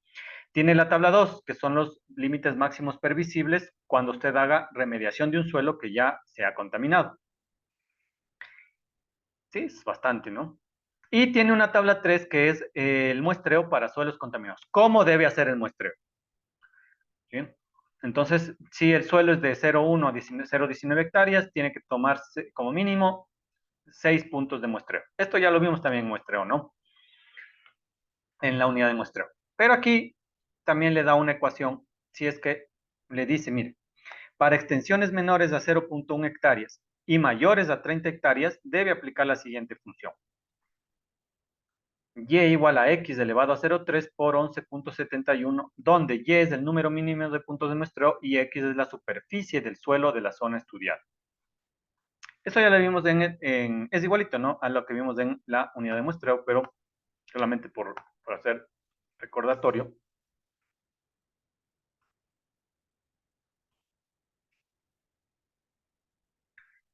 Tiene la tabla 2, que son los límites máximos permisibles cuando usted haga remediación de un suelo que ya se ha contaminado. Sí, es bastante, ¿no? Y tiene una tabla 3 que es el muestreo para suelos contaminados. ¿Cómo debe hacer el muestreo? ¿Sí? Entonces, si el suelo es de 0,1 a 0,19 hectáreas, tiene que tomarse como mínimo 6 puntos de muestreo. Esto ya lo vimos también en muestreo, ¿no? En la unidad de muestreo. Pero aquí también le da una ecuación, si es que le dice, mire, para extensiones menores a 0,1 hectáreas y mayores a 30 hectáreas, debe aplicar la siguiente función. Y igual a x elevado a 0,3 por 11.71, donde y es el número mínimo de puntos de muestreo y x es la superficie del suelo de la zona estudiada. Eso ya lo vimos es igualito, ¿no? A lo que vimos en la unidad de muestreo, pero solamente por hacer recordatorio.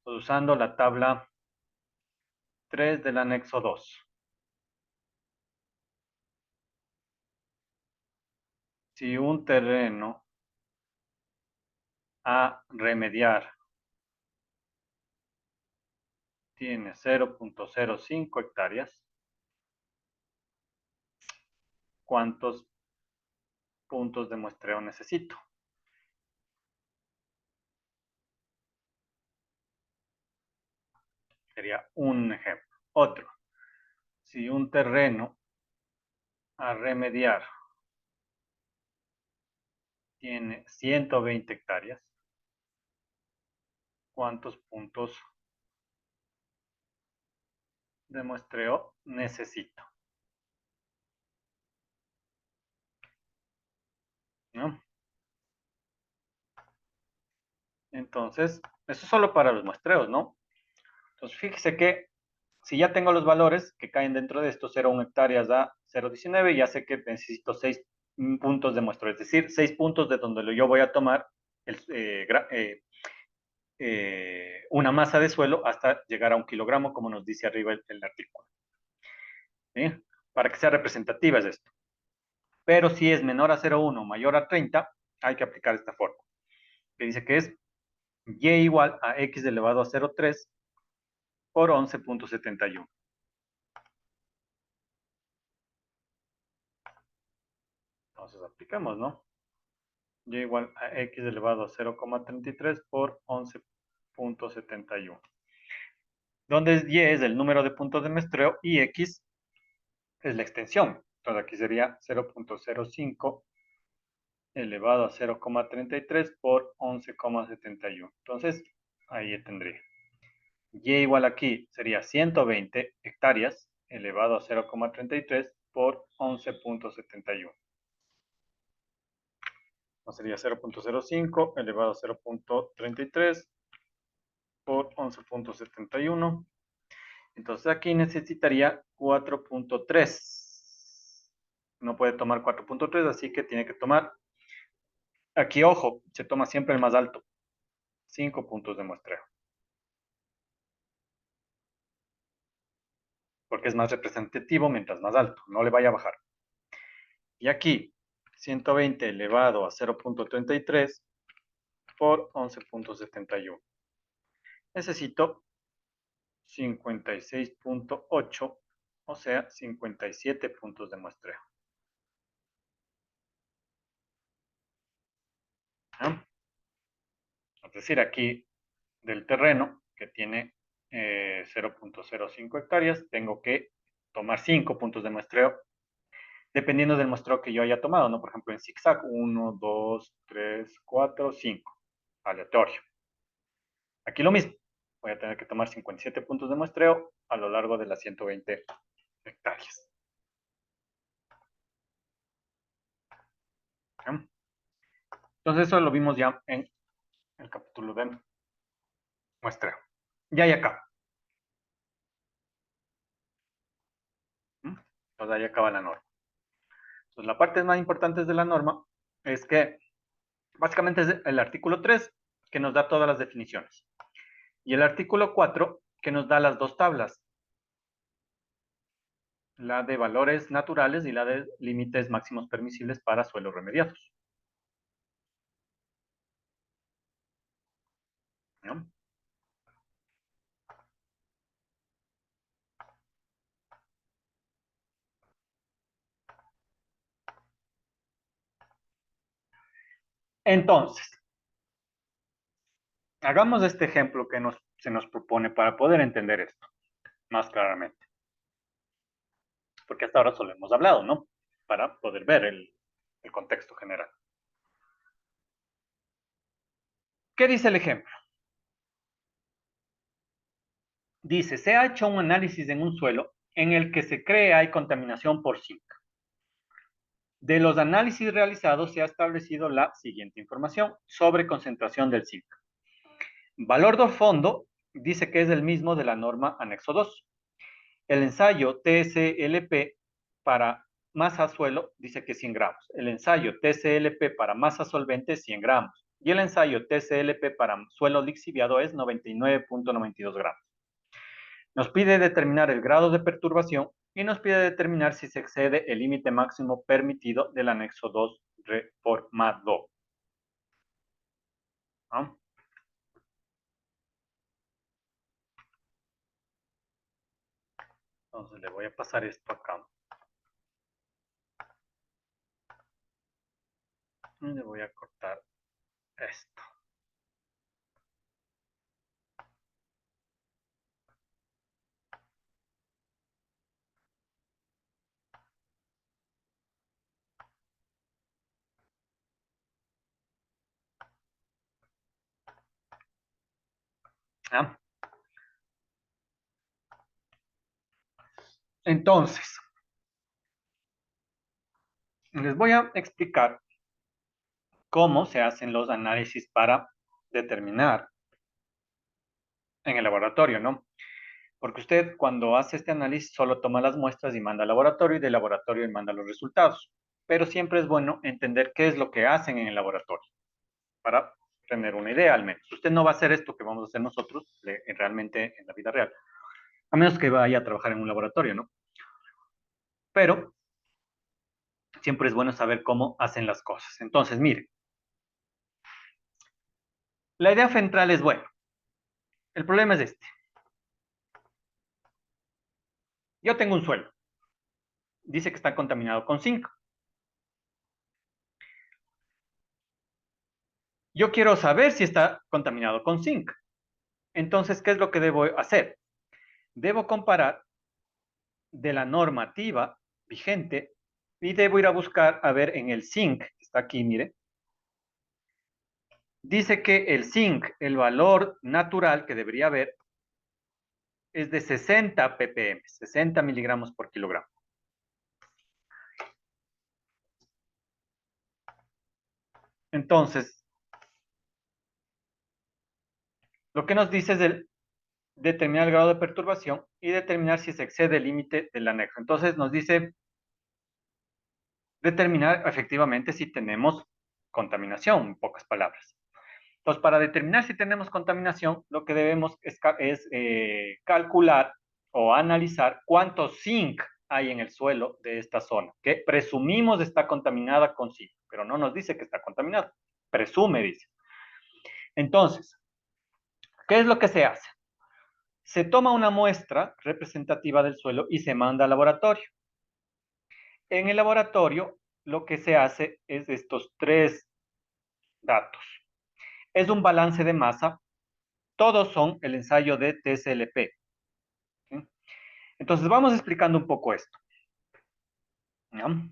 Usando la tabla 3 del anexo 2. Si un terreno a remediar tiene 0,05 hectáreas, ¿cuántos puntos de muestreo necesito? Sería un ejemplo. Otro, si un terreno a remediar tiene 120 hectáreas, ¿cuántos puntos de muestreo necesito? ¿No? Entonces, eso es solo para los muestreos, ¿no? Entonces, fíjese que si ya tengo los valores que caen dentro de estos 0,1 hectáreas a 0,19, ya sé que necesito 6 puntos de muestreo, es decir, 6 puntos de donde yo voy a tomar una masa de suelo hasta llegar a 1 kilogramo, como nos dice arriba el artículo. ¿Sí? Para que sea representativa es esto. Pero si es menor a 0,1 o mayor a 30, hay que aplicar esta fórmula, que dice que es y igual a x elevado a 0,3 por 11.71. Entonces aplicamos, ¿no? Y igual a x elevado a 0,33 por 11.71. Donde y es el número de puntos de muestreo y x es la extensión. Entonces aquí sería 0.05 elevado a 0,33 por 11,71. Entonces, ahí tendría. Y igual aquí sería 120 hectáreas elevado a 0,33 por 11,71. Entonces sería 0.05 elevado a 0.33 por 11,71. Entonces aquí necesitaría 4.3. No puede tomar 4.3, así que tiene que tomar. Aquí, ojo, se toma siempre el más alto. 5 puntos de muestreo. Porque es más representativo mientras más alto. No le vaya a bajar. Y aquí, 120 elevado a 0.33 por 11,71. Necesito 56.8, o sea, 57 puntos de muestreo. ¿Ah? Es decir, aquí del terreno, que tiene 0.05 hectáreas, tengo que tomar 5 puntos de muestreo, dependiendo del muestreo que yo haya tomado, ¿no? Por ejemplo, en zigzag, 1, 2, 3, 4, 5, aleatorio. Aquí lo mismo, voy a tener que tomar 57 puntos de muestreo a lo largo de las 120 hectáreas. ¿Sí? Entonces eso lo vimos ya en el capítulo de muestreo. Ya hay acá. Entonces ahí acaba la norma. Entonces la parte más importante de la norma es que básicamente es el artículo 3 que nos da todas las definiciones. Y el artículo 4 que nos da las dos tablas. La de valores naturales y la de límites máximos permisibles para suelos remediados. ¿No? Entonces, hagamos este ejemplo que se nos propone para poder entender esto más claramente. Porque hasta ahora solo hemos hablado, ¿no? Para poder ver el contexto general. ¿Qué dice el ejemplo? Dice, se ha hecho un análisis en un suelo en el que se cree hay contaminación por zinc. De los análisis realizados se ha establecido la siguiente información sobre concentración del zinc. Valor de fondo dice que es el mismo de la norma anexo 2. El ensayo TSLP para masa suelo dice que 100 gramos. El ensayo TSLP para masa solvente 100 gramos. Y el ensayo TSLP para suelo lixiviado es 99.92 gramos. Nos pide determinar el grado de perturbación y nos pide determinar si se excede el límite máximo permitido del anexo 2 reformado. ¿No? Entonces le voy a pasar esto acá. Y le voy a cortar esto. ¿Ah? Entonces, les voy a explicar cómo se hacen los análisis para determinar en el laboratorio, ¿no? Porque usted cuando hace este análisis solo toma las muestras y manda al laboratorio y del laboratorio y manda los resultados. Pero siempre es bueno entender qué es lo que hacen en el laboratorio para tener una idea al menos. Usted no va a hacer esto que vamos a hacer nosotros realmente en la vida real, a menos que vaya a trabajar en un laboratorio, ¿no? Pero siempre es bueno saber cómo hacen las cosas. Entonces, mire, la idea central es buena. El problema es este. Yo tengo un suelo. Dice que está contaminado con zinc. Yo quiero saber si está contaminado con zinc. Entonces, ¿qué es lo que debo hacer? Debo comparar de la normativa vigente Y debo ir a buscar, a ver, en el zinc, que está aquí, mire. Dice que el zinc, el valor natural que debería haber, es de 60 ppm, 60 miligramos por kilogramo. Entonces, lo que nos dice es determinar el grado de perturbación y determinar si se excede el límite del anexo. Entonces, nos dice determinar efectivamente si tenemos contaminación, en pocas palabras. Entonces, para determinar si tenemos contaminación, lo que debemos es calcular o analizar cuánto zinc hay en el suelo de esta zona, que presumimos está contaminada con zinc, pero no nos dice que está contaminada. Presume, dice. Entonces, ¿qué es lo que se hace? Se toma una muestra representativa del suelo y se manda al laboratorio. En el laboratorio, lo que se hace es estos tres datos. Es un balance de masa. Todos son el ensayo de TSLP. ¿Sí? Entonces, vamos explicando un poco esto. ¿No?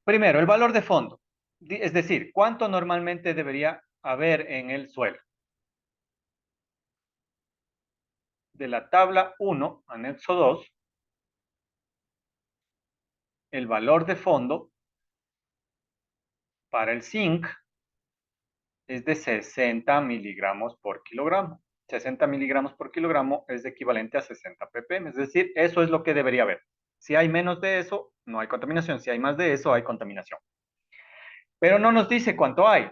Primero, el valor de fondo. Es decir, ¿cuánto normalmente debería haber en el suelo? De la tabla 1, anexo 2, el valor de fondo para el zinc es de 60 miligramos por kilogramo. 60 miligramos por kilogramo es equivalente a 60 ppm. Es decir, eso es lo que debería haber. Si hay menos de eso, no hay contaminación. Si hay más de eso, hay contaminación. Pero no nos dice cuánto hay.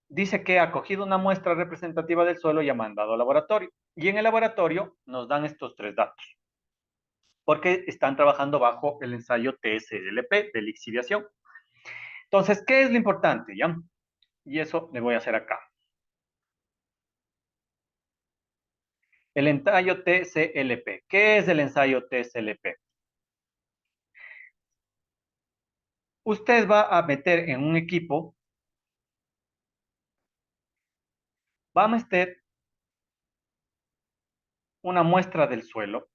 Dice que ha cogido una muestra representativa del suelo y ha mandado al laboratorio. Y en el laboratorio nos dan estos tres datos. Porque están trabajando bajo el ensayo TSLP de lixiviación. Entonces, ¿qué es lo importante? ¿Ya? Y eso le voy a hacer acá. El ensayo TCLP. ¿Qué es el ensayo TCLP? Usted va a meter en un equipo, va a meter una muestra del suelo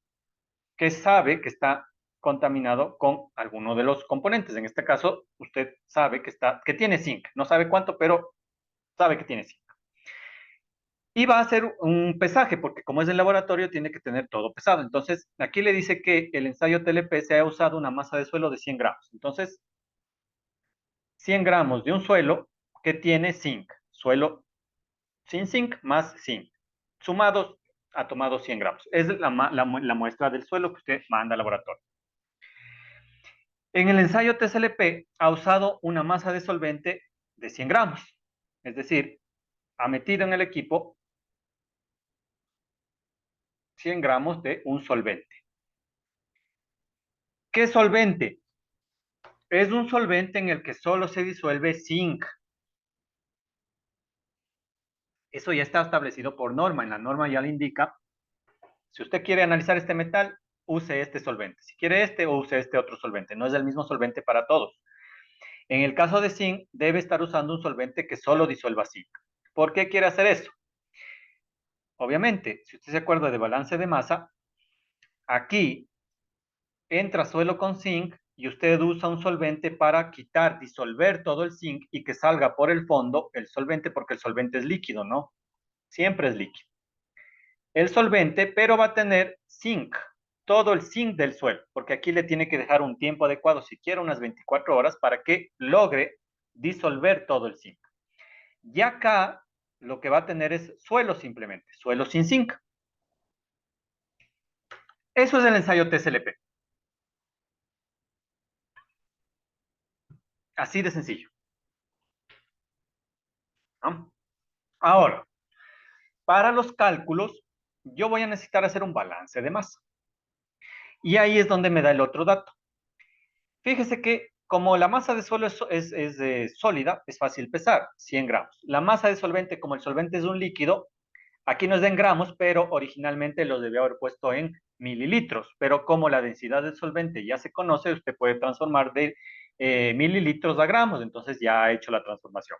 que sabe que está contaminado con alguno de los componentes. En este caso, usted sabe que tiene zinc. No sabe cuánto, pero sabe que tiene zinc. Y va a hacer un pesaje, porque como es en laboratorio, tiene que tener todo pesado. Entonces, aquí le dice que el ensayo TLP se ha usado una masa de suelo de 100 gramos. Entonces, 100 gramos de un suelo que tiene zinc. Suelo sin zinc más zinc. Sumados, ha tomado 100 gramos. Es la muestra del suelo que usted manda al laboratorio. En el ensayo TSLP ha usado una masa de solvente de 100 gramos. Es decir, ha metido en el equipo 100 gramos de un solvente. ¿Qué solvente? Es un solvente en el que solo se disuelve zinc. Eso ya está establecido por norma. En la norma ya le indica, si usted quiere analizar este metal, use este solvente. Si quiere este, use este otro solvente. No es el mismo solvente para todos. En el caso de zinc, debe estar usando un solvente que solo disuelva zinc. ¿Por qué quiere hacer eso? Obviamente, si usted se acuerda de balance de masa, aquí entra suelo con zinc y usted usa un solvente para quitar, disolver todo el zinc y que salga por el fondo el solvente, porque el solvente es líquido, ¿no? Siempre es líquido. El solvente, pero va a tener zinc, todo el zinc del suelo, porque aquí le tiene que dejar un tiempo adecuado, siquiera unas 24 horas, para que logre disolver todo el zinc. Y acá lo que va a tener es suelo simplemente, suelo sin zinc. Eso es el ensayo TSLP. Así de sencillo. ¿No? Ahora, para los cálculos, yo voy a necesitar hacer un balance de masa. Y ahí es donde me da el otro dato. Fíjese que como la masa de suelo es sólida, es fácil pesar, 100 gramos. La masa de solvente, como el solvente es un líquido, aquí nos den gramos, pero originalmente lo debió haber puesto en mililitros. Pero como la densidad del solvente ya se conoce, usted puede transformar de mililitros a gramos, entonces ya ha hecho la transformación.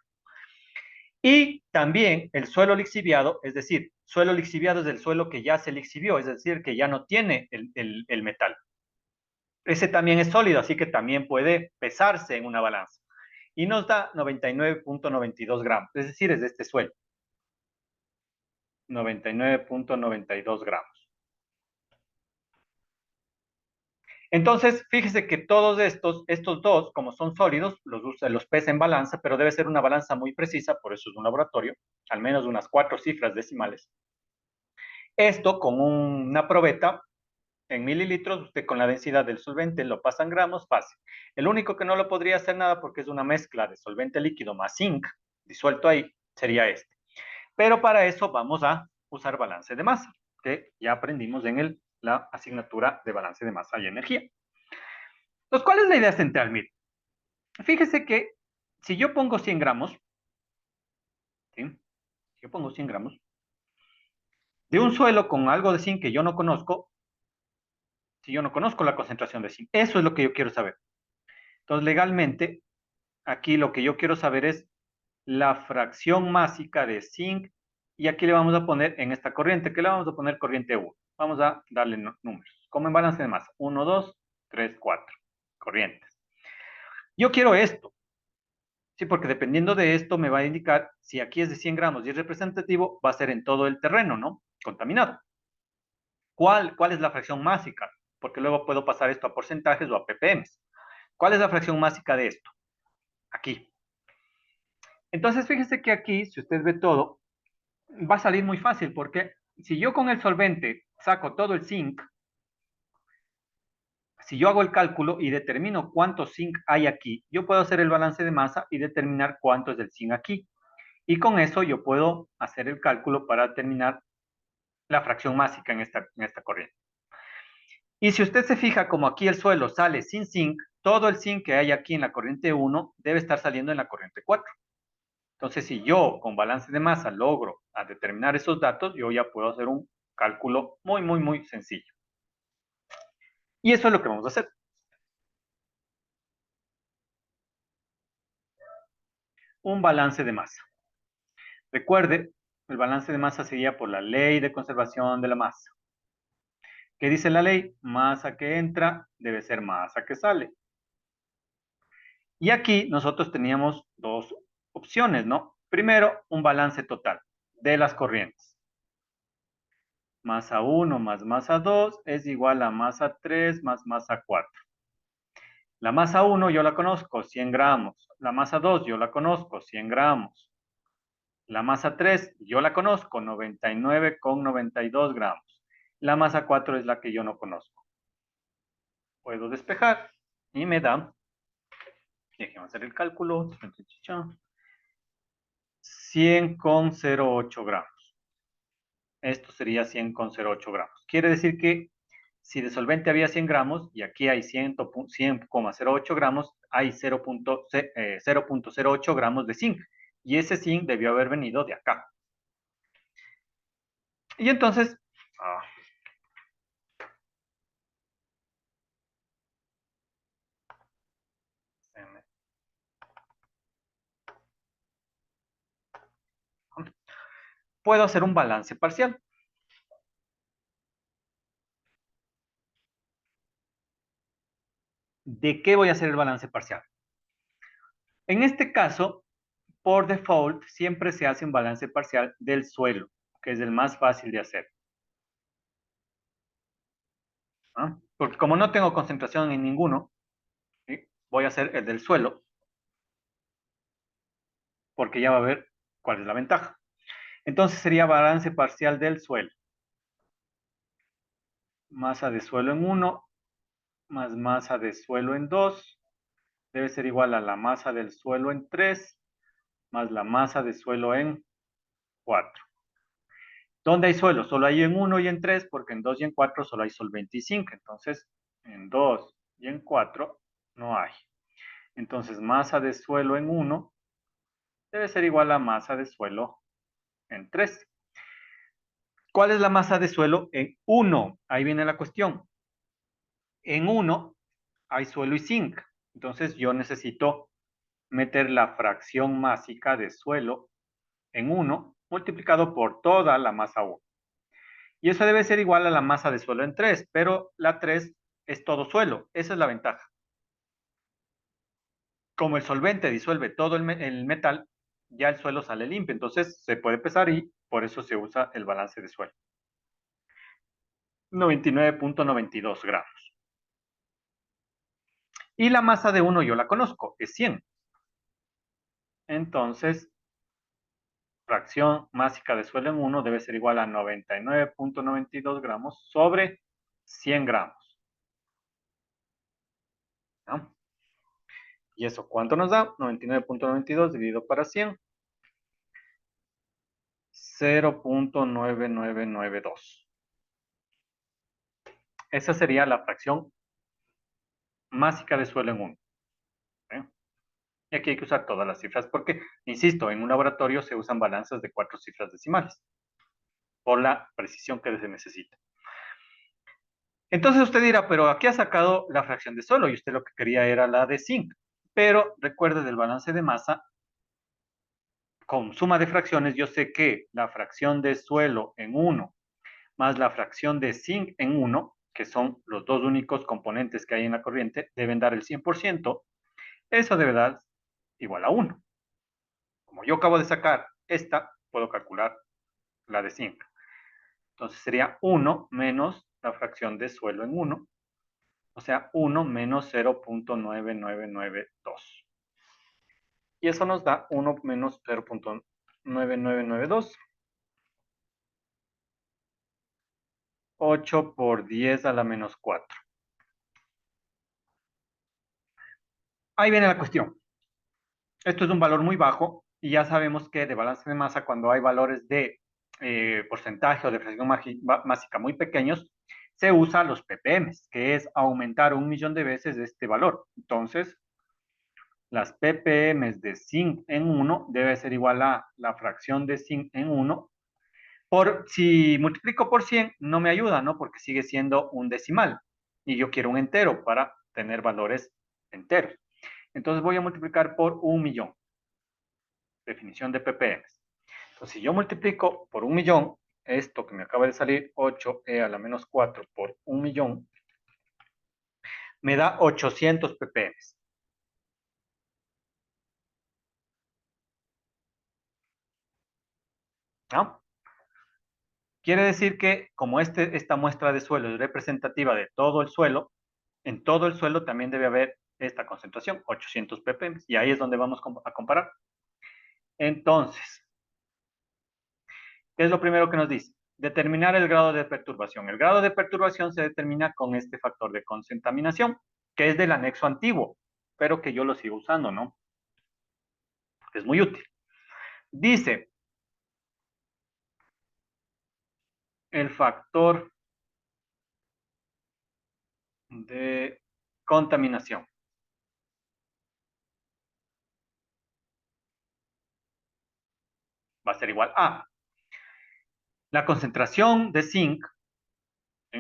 Y también el suelo lixiviado, es decir, suelo lixiviado es el suelo que ya se lixivió, es decir, que ya no tiene el metal. Ese también es sólido, así que también puede pesarse en una balanza. Y nos da 99.92 gramos, es decir, es de este suelo. 99.92 gramos. Entonces, fíjese que todos estos dos, como son sólidos, los pesa en balanza, pero debe ser una balanza muy precisa, por eso es un laboratorio, al menos unas 4 cifras decimales. Esto con una probeta en mililitros, usted con la densidad del solvente lo pasa en gramos, fácil. El único que no lo podría hacer nada porque es una mezcla de solvente líquido más zinc disuelto ahí, sería este. Pero para eso vamos a usar balance de masa, que ya aprendimos en la asignatura de balance de masa y energía. Entonces, ¿cuál es la idea central? Mire, fíjese que si yo pongo 100 gramos, ¿sí? Si yo pongo 100 gramos de un suelo con algo de zinc que yo no conozco, si yo no conozco la concentración de zinc, eso es lo que yo quiero saber. Entonces, legalmente, aquí lo que yo quiero saber es la fracción másica de zinc y aquí le vamos a poner en esta corriente, que le vamos a poner corriente 1. Vamos a darle números, como en balance de masa. 1, 2, 3, 4. Corrientes. Yo quiero esto. Sí, porque dependiendo de esto me va a indicar si aquí es de 100 gramos y es representativo, va a ser en todo el terreno, ¿no? Contaminado. ¿Cuál es la fracción másica? Porque luego puedo pasar esto a porcentajes o a ppm. ¿Cuál es la fracción másica de esto? Aquí. Entonces, fíjese que aquí, si usted ve todo, va a salir muy fácil, porque si yo con el solvente saco todo el zinc, si yo hago el cálculo y determino cuánto zinc hay aquí, yo puedo hacer el balance de masa y determinar cuánto es del zinc aquí. Y con eso yo puedo hacer el cálculo para determinar la fracción másica en esta corriente. Y si usted se fija, como aquí el suelo sale sin zinc, todo el zinc que hay aquí en la corriente 1 debe estar saliendo en la corriente 4. Entonces, si yo con balance de masa logro a determinar esos datos, yo ya puedo hacer un cálculo muy, muy, muy sencillo. Y eso es lo que vamos a hacer. Un balance de masa. Recuerde, el balance de masa sería por la ley de conservación de la masa. ¿Qué dice la ley? Masa que entra debe ser masa que sale. Y aquí nosotros teníamos dos opciones, ¿no? Primero, un balance total de las corrientes. Masa 1 más masa 2 es igual a masa 3 más masa 4. La masa 1 yo la conozco, 100 gramos. La masa 2 yo la conozco, 100 gramos. La masa 3 yo la conozco, 99,92 gramos. La masa 4 es la que yo no conozco. Puedo despejar y me da, déjenme hacer el cálculo, 100,08 gramos. Esto sería 100,08 gramos. Quiere decir que si de solvente había 100 gramos y aquí hay 100,08 gramos, hay 0,08 gramos de zinc. Y ese zinc debió haber venido de acá. Y entonces, puedo hacer un balance parcial. ¿De qué voy a hacer el balance parcial? En este caso, por default, siempre se hace un balance parcial del suelo, que es el más fácil de hacer. ¿Ah? Porque como no tengo concentración en ninguno, ¿sí? Voy a hacer el del suelo, porque ya va a ver cuál es la ventaja. Entonces sería balance parcial del suelo. Masa de suelo en 1 más masa de suelo en 2 debe ser igual a la masa del suelo en 3 más la masa de suelo en 4. ¿Dónde hay suelo? Solo hay en 1 y en 3 porque en 2 y en 4 solo hay sol 25. Entonces, en 2 y en 4 no hay. Entonces, masa de suelo en 1 debe ser igual a masa de suelo en 3. ¿Cuál es la masa de suelo en 1? Ahí viene la cuestión. En 1 hay suelo y zinc. Entonces yo necesito meter la fracción másica de suelo en 1 multiplicado por toda la masa 1. Y eso debe ser igual a la masa de suelo en 3, pero la 3 es todo suelo. Esa es la ventaja. Como el solvente disuelve todo el metal, ya el suelo sale limpio. Entonces se puede pesar y por eso se usa el balance de suelo. 99.92 gramos. Y la masa de uno yo la conozco, es 100. Entonces, fracción másica de suelo en 1 debe ser igual a 99.92 gramos sobre 100 gramos. ¿No? ¿Y eso cuánto nos da? 99.92 dividido para 100. 0.9992. Esa sería la fracción másica de suelo en 1. ¿Eh? Y aquí hay que usar todas las cifras porque, insisto, en un laboratorio se usan balanzas de 4 cifras decimales por la precisión que se necesita. Entonces usted dirá, pero aquí ha sacado la fracción de suelo y usted lo que quería era la de zinc. Pero recuerde del balance de masa, con suma de fracciones, yo sé que la fracción de suelo en 1 más la fracción de zinc en 1, que son los dos únicos componentes que hay en la corriente, deben dar el 100%. Eso debe dar igual a 1. Como yo acabo de sacar esta, puedo calcular la de zinc. Entonces sería 1 menos la fracción de suelo en 1, o sea, 1 menos 0.9992. Y eso nos da 1 menos 0.9992. 8 por 10 a la menos 4. Ahí viene la cuestión. Esto es un valor muy bajo y ya sabemos que de balance de masa, cuando hay valores de porcentaje o de fracción másica muy pequeños, se usa los ppm, que es aumentar 1.000.000 de veces este valor. Entonces, las ppm de zinc en 1 debe ser igual a la fracción de zinc en 1. Si multiplico por 100, no me ayuda, ¿no? Porque sigue siendo un decimal. Y yo quiero un entero para tener valores enteros. Entonces voy a multiplicar por 1.000.000. Definición de ppm. Entonces, si yo multiplico por 1.000.000, esto que me acaba de salir, 8e a la menos 4 por 1.000.000, me da 800 ppm. ¿No? Quiere decir que como esta muestra de suelo es representativa de todo el suelo, en todo el suelo también debe haber esta concentración, 800 ppm, y ahí es donde vamos a comparar. Entonces, ¿qué es lo primero que nos dice? Determinar el grado de perturbación. El grado de perturbación se determina con este factor de contaminación, que es del anexo antiguo, pero que yo lo sigo usando, ¿no? Es muy útil. Dice, el factor de contaminación va a ser igual a la concentración de zinc, ¿sí?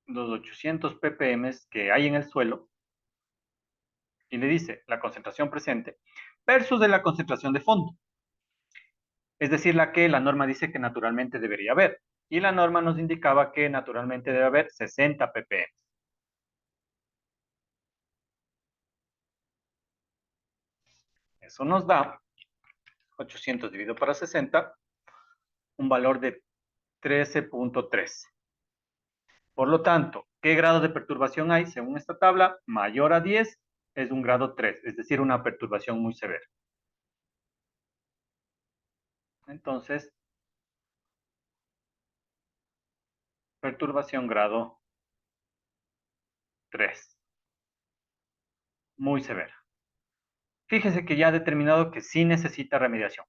Los 800 ppm que hay en el suelo, y le dice la concentración presente versus de la concentración de fondo. Es decir, la que la norma dice que naturalmente debería haber. Y la norma nos indicaba que naturalmente debe haber 60 ppm. Eso nos da 800 dividido para 60, un valor de 13.3. Por lo tanto, ¿qué grado de perturbación hay? Según esta tabla, mayor a 10 es un grado 3, es decir, una perturbación muy severa. Entonces, perturbación grado 3, muy severa. Fíjese que ya ha determinado que sí necesita remediación.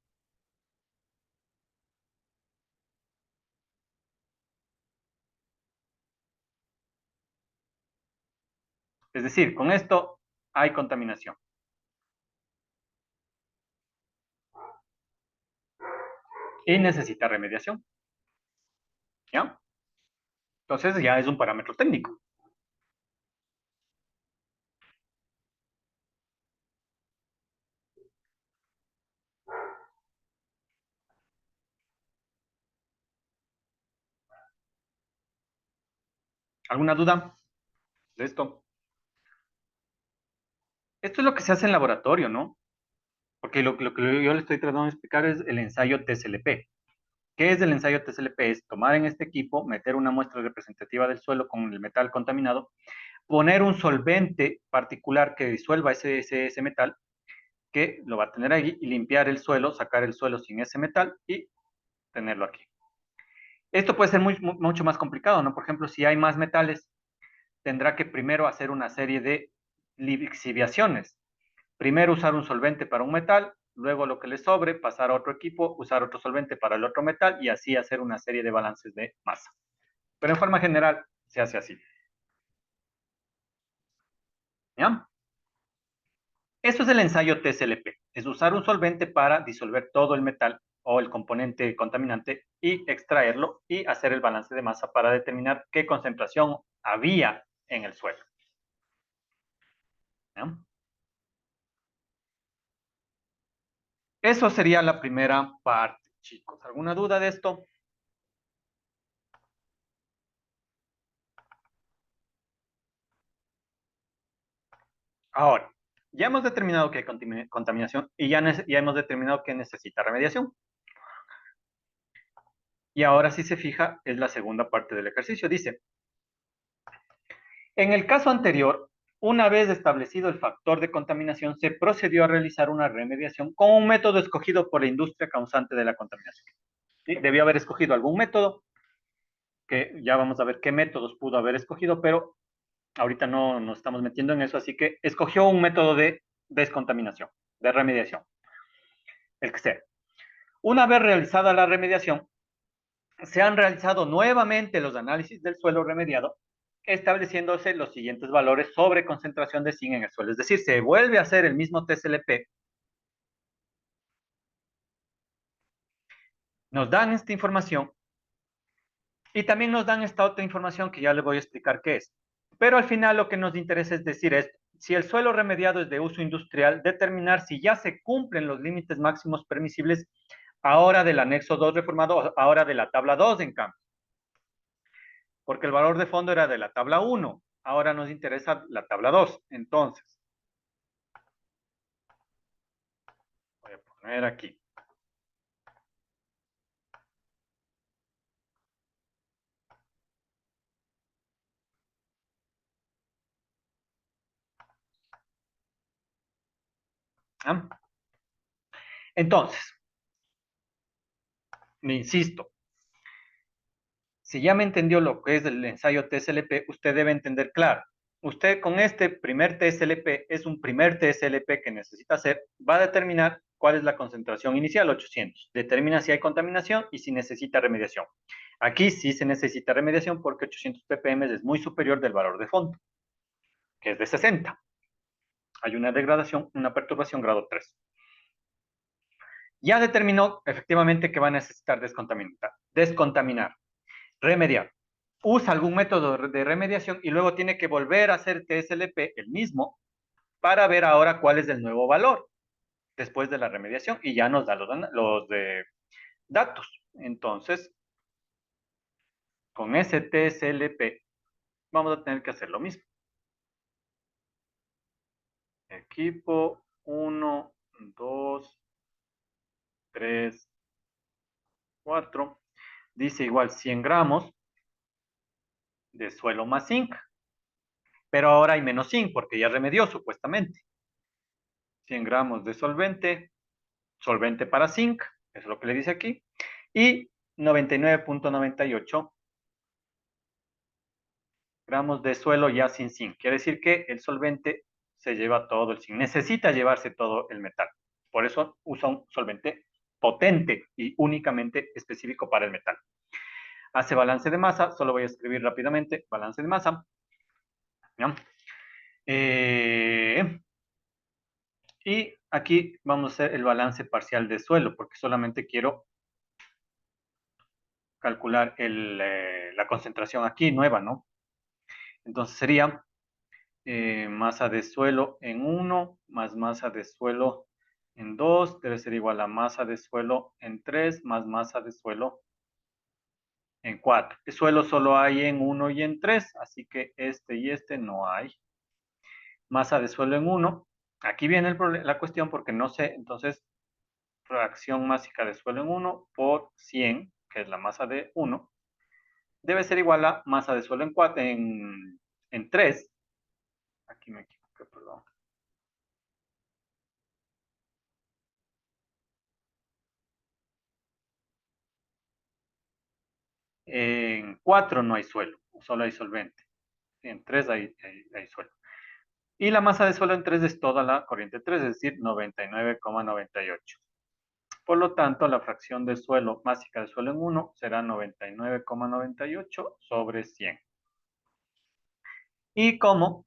Es decir, con esto hay contaminación. Y necesita remediación. ¿Ya? Entonces ya es un parámetro técnico. ¿Alguna duda de esto? Esto es lo que se hace en laboratorio, ¿no? Porque lo que yo le estoy tratando de explicar es el ensayo TSLP. ¿Qué es el ensayo TSLP? Es tomar en este equipo, meter una muestra representativa del suelo con el metal contaminado, poner un solvente particular que disuelva ese metal, que lo va a tener ahí, y limpiar el suelo, sacar el suelo sin ese metal y tenerlo aquí. Esto puede ser mucho más complicado, ¿no? Por ejemplo, si hay más metales, tendrá que primero hacer una serie de lixiviaciones. Primero usar un solvente para un metal, luego lo que le sobre, pasar a otro equipo, usar otro solvente para el otro metal y así hacer una serie de balances de masa. Pero en forma general se hace así. ¿Ya? Eso es el ensayo TSLP. Es usar un solvente para disolver todo el metal o el componente contaminante y extraerlo y hacer el balance de masa para determinar qué concentración había en el suelo. ¿Ya? Eso sería la primera parte, chicos. ¿Alguna duda de esto? Ahora, ya hemos determinado que hay contaminación y ya hemos determinado que necesita remediación. Y ahora, si se fija, es la segunda parte del ejercicio. Dice, en el caso anterior, una vez establecido el factor de contaminación, se procedió a realizar una remediación con un método escogido por la industria causante de la contaminación. ¿Sí? Debió haber escogido algún método, que ya vamos a ver qué métodos pudo haber escogido, pero ahorita no nos estamos metiendo en eso, así que escogió un método de descontaminación, de remediación, el que sea. Una vez realizada la remediación, se han realizado nuevamente los análisis del suelo remediado, estableciéndose los siguientes valores sobre concentración de zinc en el suelo. Es decir, se vuelve a hacer el mismo TSLP, nos dan esta información y también nos dan esta otra información que ya les voy a explicar qué es. Pero al final lo que nos interesa es decir esto. Si el suelo remediado es de uso industrial, determinar si ya se cumplen los límites máximos permisibles ahora del anexo 2 reformado, ahora de la tabla 2 en cambio. Porque el valor de fondo era de la tabla 1. Ahora nos interesa la tabla 2. Entonces, voy a poner aquí. ¿Ah? Entonces, me insisto, si ya me entendió lo que es el ensayo TSLP, usted debe entender claro. Usted con este primer TSLP, es un primer TSLP que necesita hacer, va a determinar cuál es la concentración inicial, 800. Determina si hay contaminación y si necesita remediación. Aquí sí se necesita remediación porque 800 ppm es muy superior del valor de fondo, que es de 60. Hay una degradación, una perturbación grado 3. Ya determinó efectivamente que va a necesitar descontaminar, remediar. Usa algún método de remediación y luego tiene que volver a hacer TSLP el mismo para ver ahora cuál es el nuevo valor después de la remediación y ya nos da los de datos. Entonces, con ese TSLP vamos a tener que hacer lo mismo. Equipo 1, 2, 3, 4. Dice igual 100 gramos de suelo más zinc. Pero ahora hay menos zinc porque ya remedió supuestamente. 100 gramos de solvente, solvente para zinc, eso es lo que le dice aquí, y 99.98 gramos de suelo ya sin zinc. Quiere decir que el solvente se lleva todo el zinc, necesita llevarse todo el metal. Por eso usa un solvente potente y únicamente específico para el metal. Hace balance de masa, solo voy a escribir rápidamente, balance de masa. ¿Ya? Eh, Y aquí vamos a hacer el balance parcial de suelo, porque solamente quiero calcular la concentración aquí nueva, ¿no? Entonces sería masa de suelo en 1 más masa de suelo en 2 debe ser igual a masa de suelo en 3 más masa de suelo En 4. El suelo solo hay en 1 y en 3, así que este y este no hay. Masa de suelo en 1. Aquí viene la cuestión porque no sé, entonces, fracción másica de suelo en 1 por 100, que es la masa de 1, debe ser igual a masa de suelo en 4, en 3. Aquí me equivoqué, perdón. En 4 no hay suelo, solo hay solvente. En 3 hay suelo. Y la masa de suelo en 3 es toda la corriente 3, es decir, 99,98. Por lo tanto, la fracción de suelo másica de suelo en 1 será 99,98 sobre 100. Y como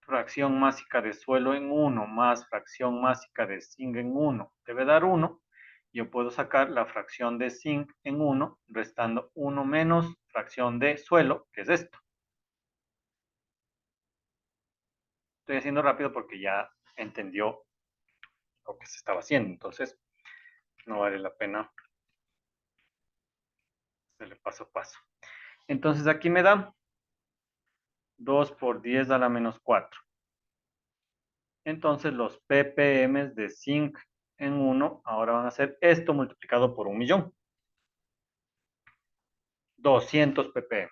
fracción másica de suelo en 1 más fracción másica de zinc en 1 debe dar 1, yo puedo sacar la fracción de zinc en 1, restando 1 menos fracción de suelo, que es esto. Estoy haciendo rápido porque ya entendió lo que se estaba haciendo, entonces no vale la pena hacerle paso a paso. Entonces aquí me da 2 por 10 a la menos 4. Entonces los ppm de zinc en 1 ahora van a ser esto multiplicado por 1.000.000. 200 ppm.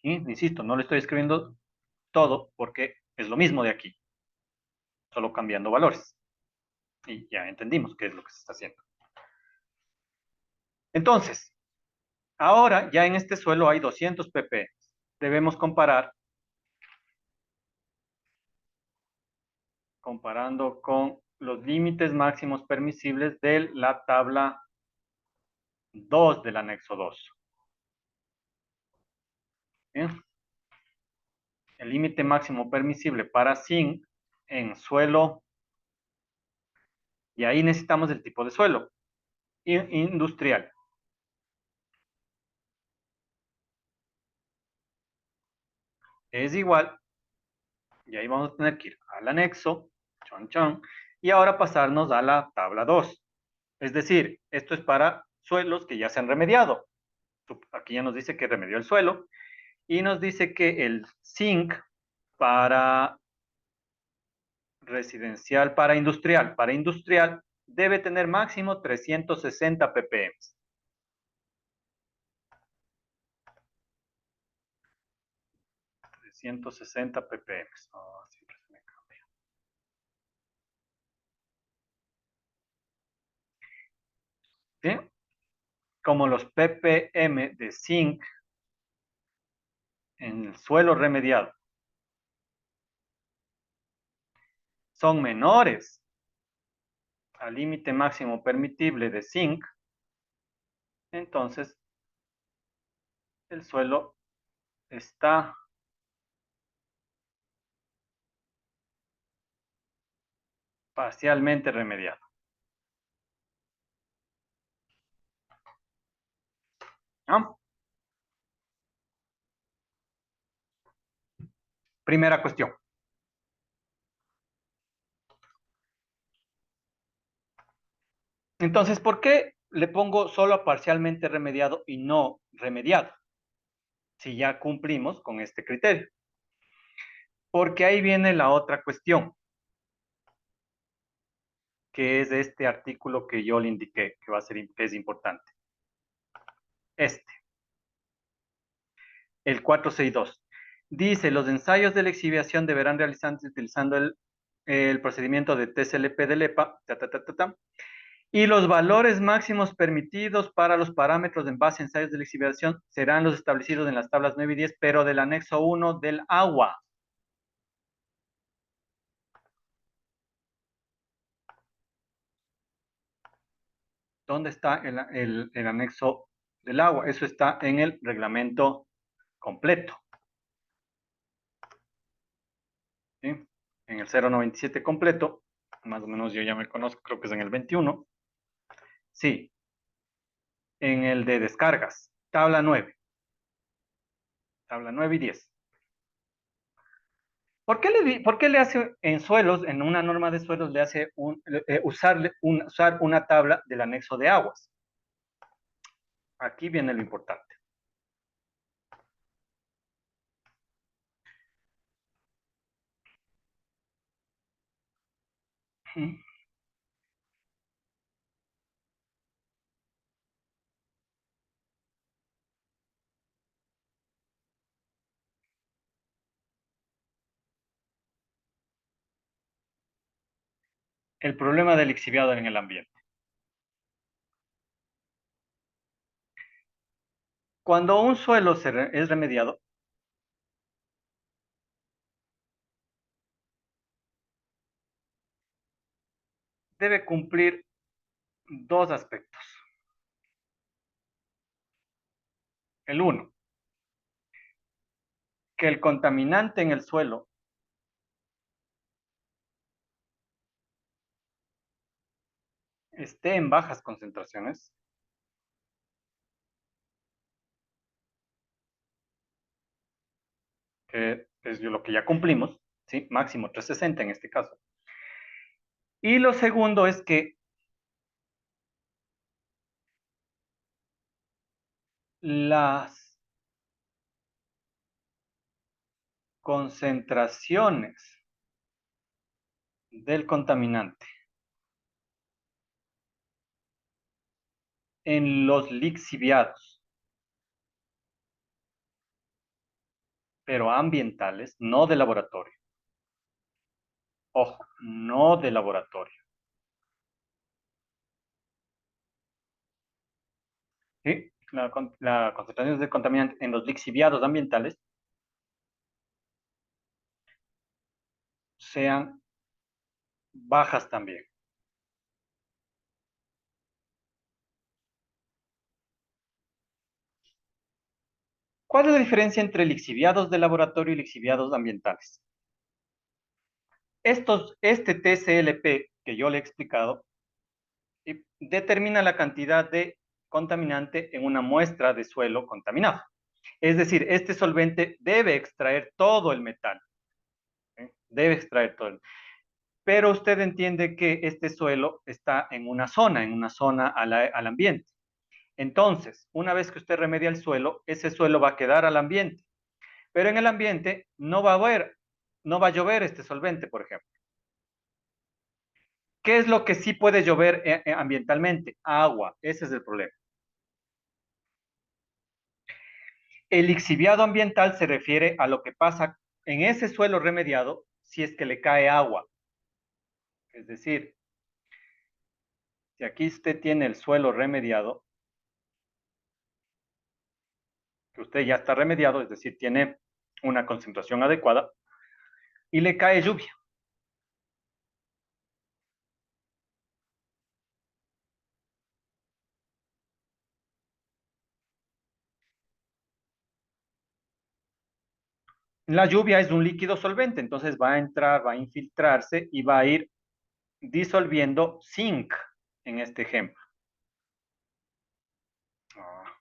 Y, insisto, no le estoy escribiendo todo porque es lo mismo de aquí, solo cambiando valores. Y ya entendimos qué es lo que se está haciendo. Entonces, ahora ya en este suelo hay 200 ppm. Debemos comparar, comparando con los límites máximos permisibles de la tabla 2 del anexo 2. ¿Bien? El límite máximo permisible para zinc en suelo, y ahí necesitamos el tipo de suelo, industrial. Es igual, y ahí vamos a tener que ir al anexo, chon, chon, y ahora pasarnos a la tabla 2. Es decir, esto es para suelos que ya se han remediado. Aquí ya nos dice que remedió el suelo, y nos dice que el zinc para residencial, para industrial debe tener máximo 360 ppm. 360 ppm. Oh, siempre se me cambia. ¿Sí? Como los ppm de zinc en el suelo remediado son menores al límite máximo permitible de zinc, entonces el suelo está parcialmente remediado. ¿No? Primera cuestión. Entonces, ¿por qué le pongo solo parcialmente remediado y no remediado? Si ya cumplimos con este criterio. Porque ahí viene la otra cuestión, que es este artículo que yo le indiqué, que va a ser, que es importante. Este, el 462. Dice, los ensayos de la exhibición deberán realizarse utilizando el procedimiento de TSLP del EPA, y los valores máximos permitidos para los parámetros en base a ensayos de la exhibición serán los establecidos en las tablas 9 y 10, pero del anexo 1 del agua. ¿Dónde está el anexo del agua? Eso está en el reglamento completo. ¿Sí? En el 097 completo, más o menos yo ya me conozco, creo que es en el 21. Sí, en el de descargas, tabla 9 y 10. ¿Por qué le hace en suelos, en una norma de suelos, le hace usar una tabla del anexo de aguas? Aquí viene lo importante. El problema del lixiviado en el ambiente. Cuando un suelo es remediado, debe cumplir dos aspectos. El uno, que el contaminante en el suelo esté en bajas concentraciones, que es lo que ya cumplimos, ¿sí? Máximo 360 en este caso. Y lo segundo es que las concentraciones del contaminante en los lixiviados, pero ambientales, no de laboratorio. Ojo, no de laboratorio. ¿Sí? La concentración de contaminante en los lixiviados ambientales sean bajas también. ¿Cuál es la diferencia entre lixiviados de laboratorio y lixiviados ambientales? Este TCLP que yo le he explicado determina la cantidad de contaminante en una muestra de suelo contaminado. Es decir, este solvente debe extraer todo el metal, ¿eh? Debe extraer todo el... Pero usted entiende que este suelo está en una zona al ambiente. Entonces, una vez que usted remedia el suelo, ese suelo va a quedar al ambiente. Pero en el ambiente no va a llover este solvente, por ejemplo. ¿Qué es lo que sí puede llover ambientalmente? Agua, ese es el problema. El lixiviado ambiental se refiere a lo que pasa en ese suelo remediado si es que le cae agua. Es decir, si aquí usted tiene el suelo remediado, que usted ya está remediado, es decir, tiene una concentración adecuada, y le cae lluvia. La lluvia es un líquido solvente, entonces va a entrar, va a infiltrarse y va a ir disolviendo zinc en este ejemplo. Ah.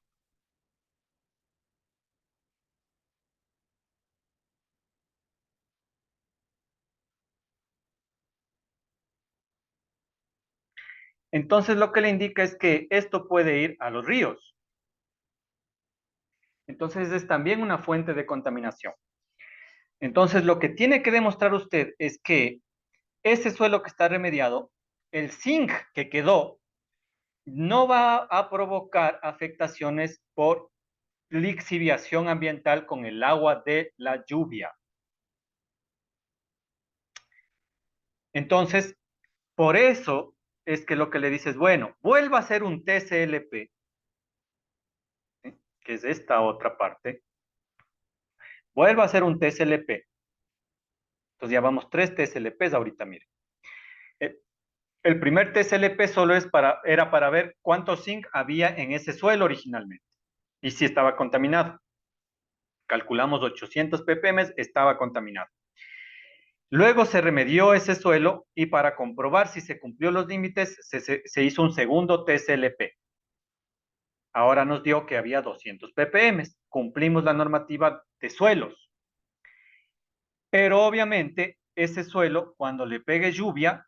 Entonces lo que le indica es que esto puede ir a los ríos. Entonces es también una fuente de contaminación. Entonces lo que tiene que demostrar usted es que ese suelo que está remediado, el zinc que quedó, no va a provocar afectaciones por lixiviación ambiental con el agua de la lluvia. Entonces, por eso es que lo que le dices, bueno, vuelva a hacer un TCLP, ¿sí? Que es esta otra parte, vuelva a hacer un TCLP. Entonces ya vamos 3 TCLPs ahorita, mire. Eh, El primer TCLP solo era para ver cuánto zinc había en ese suelo originalmente y si estaba contaminado. Calculamos 800 ppm, estaba contaminado. Luego se remedió ese suelo y para comprobar si se cumplió los límites se hizo un segundo TCLP. Ahora nos dio que había 200 ppm. Cumplimos la normativa de suelos. Pero obviamente ese suelo, cuando le pegue lluvia,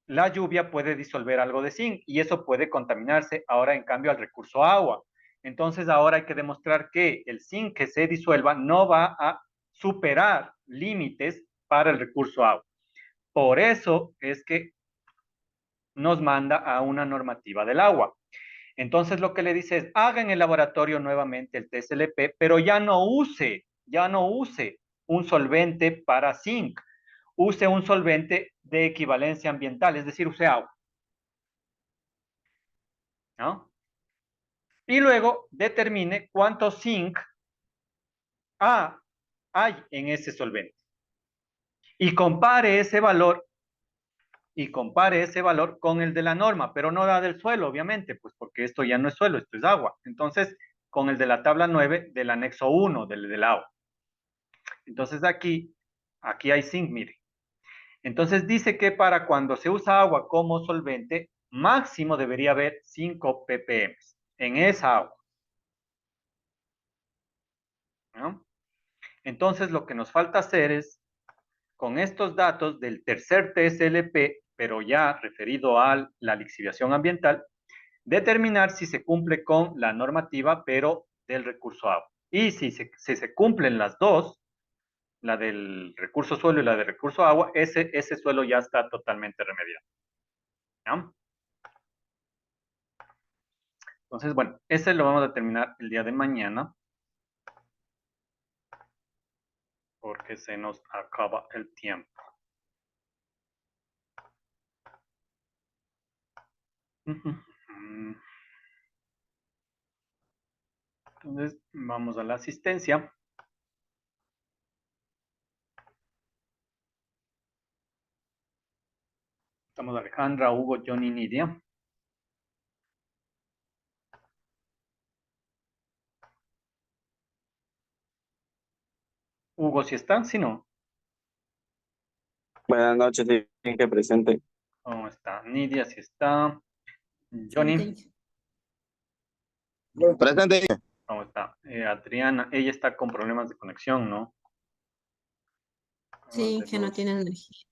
la lluvia puede disolver algo de zinc y eso puede contaminarse ahora en cambio al recurso agua. Entonces ahora hay que demostrar que el zinc que se disuelva no va a superar límites para el recurso agua. Por eso es que nos manda a una normativa del agua. Entonces lo que le dice es, haga en el laboratorio nuevamente el TSLP, pero ya no use un solvente para zinc, use un solvente de equivalencia ambiental, es decir, use agua, ¿no? Y luego determine cuánto zinc hay en ese solvente. Y compare ese valor con el de la norma, pero no la del suelo, obviamente, pues porque esto ya no es suelo, esto es agua. Entonces, con el de la tabla 9 del anexo 1 del agua. Entonces, aquí hay zinc, mire. Entonces, dice que para cuando se usa agua como solvente, máximo debería haber 5 ppm en esa agua, ¿no? Entonces, lo que nos falta hacer es, con estos datos del tercer TSLP, pero ya referido a la lixiviación ambiental, determinar si se cumple con la normativa, pero del recurso agua. Y si se cumplen las dos, la del recurso suelo y la del recurso agua, ese suelo ya está totalmente remediado. ¿Ya? Entonces, bueno, ese lo vamos a terminar el día de mañana, porque se nos acaba el tiempo. Entonces, vamos a la asistencia. Estamos Alejandra, Hugo, Johnny, Nidia. Hugo, si está, si no. Buenas noches, bien que presente. ¿Cómo está? Nidia, si está. Johnny, Presente. Presente. ¿cómo está? Adriana, ella está con problemas de conexión, ¿no? Más Sí, de que no dos. tiene energía.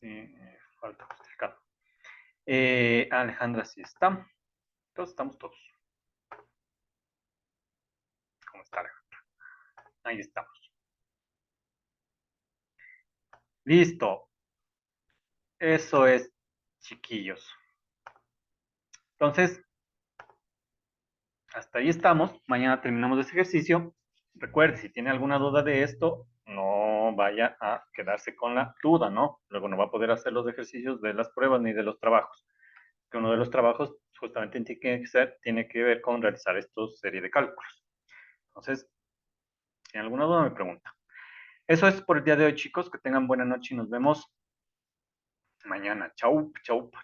Sí, falta justificado. Alejandra, si está. Entonces estamos todos. ¿Cómo está Alejandra? Ahí estamos. Listo. Eso es, chiquillos. Entonces, hasta ahí estamos. Mañana terminamos ese ejercicio. Recuerde, si tiene alguna duda de esto, no vaya a quedarse con la duda, ¿no? Luego no va a poder hacer los ejercicios de las pruebas ni de los trabajos. Que uno de los trabajos justamente tiene que ver con realizar esta serie de cálculos. Entonces, si tiene alguna duda, me pregunta. Eso es por el día de hoy, chicos. Que tengan buena noche y nos vemos mañana. Chau, chau, chau.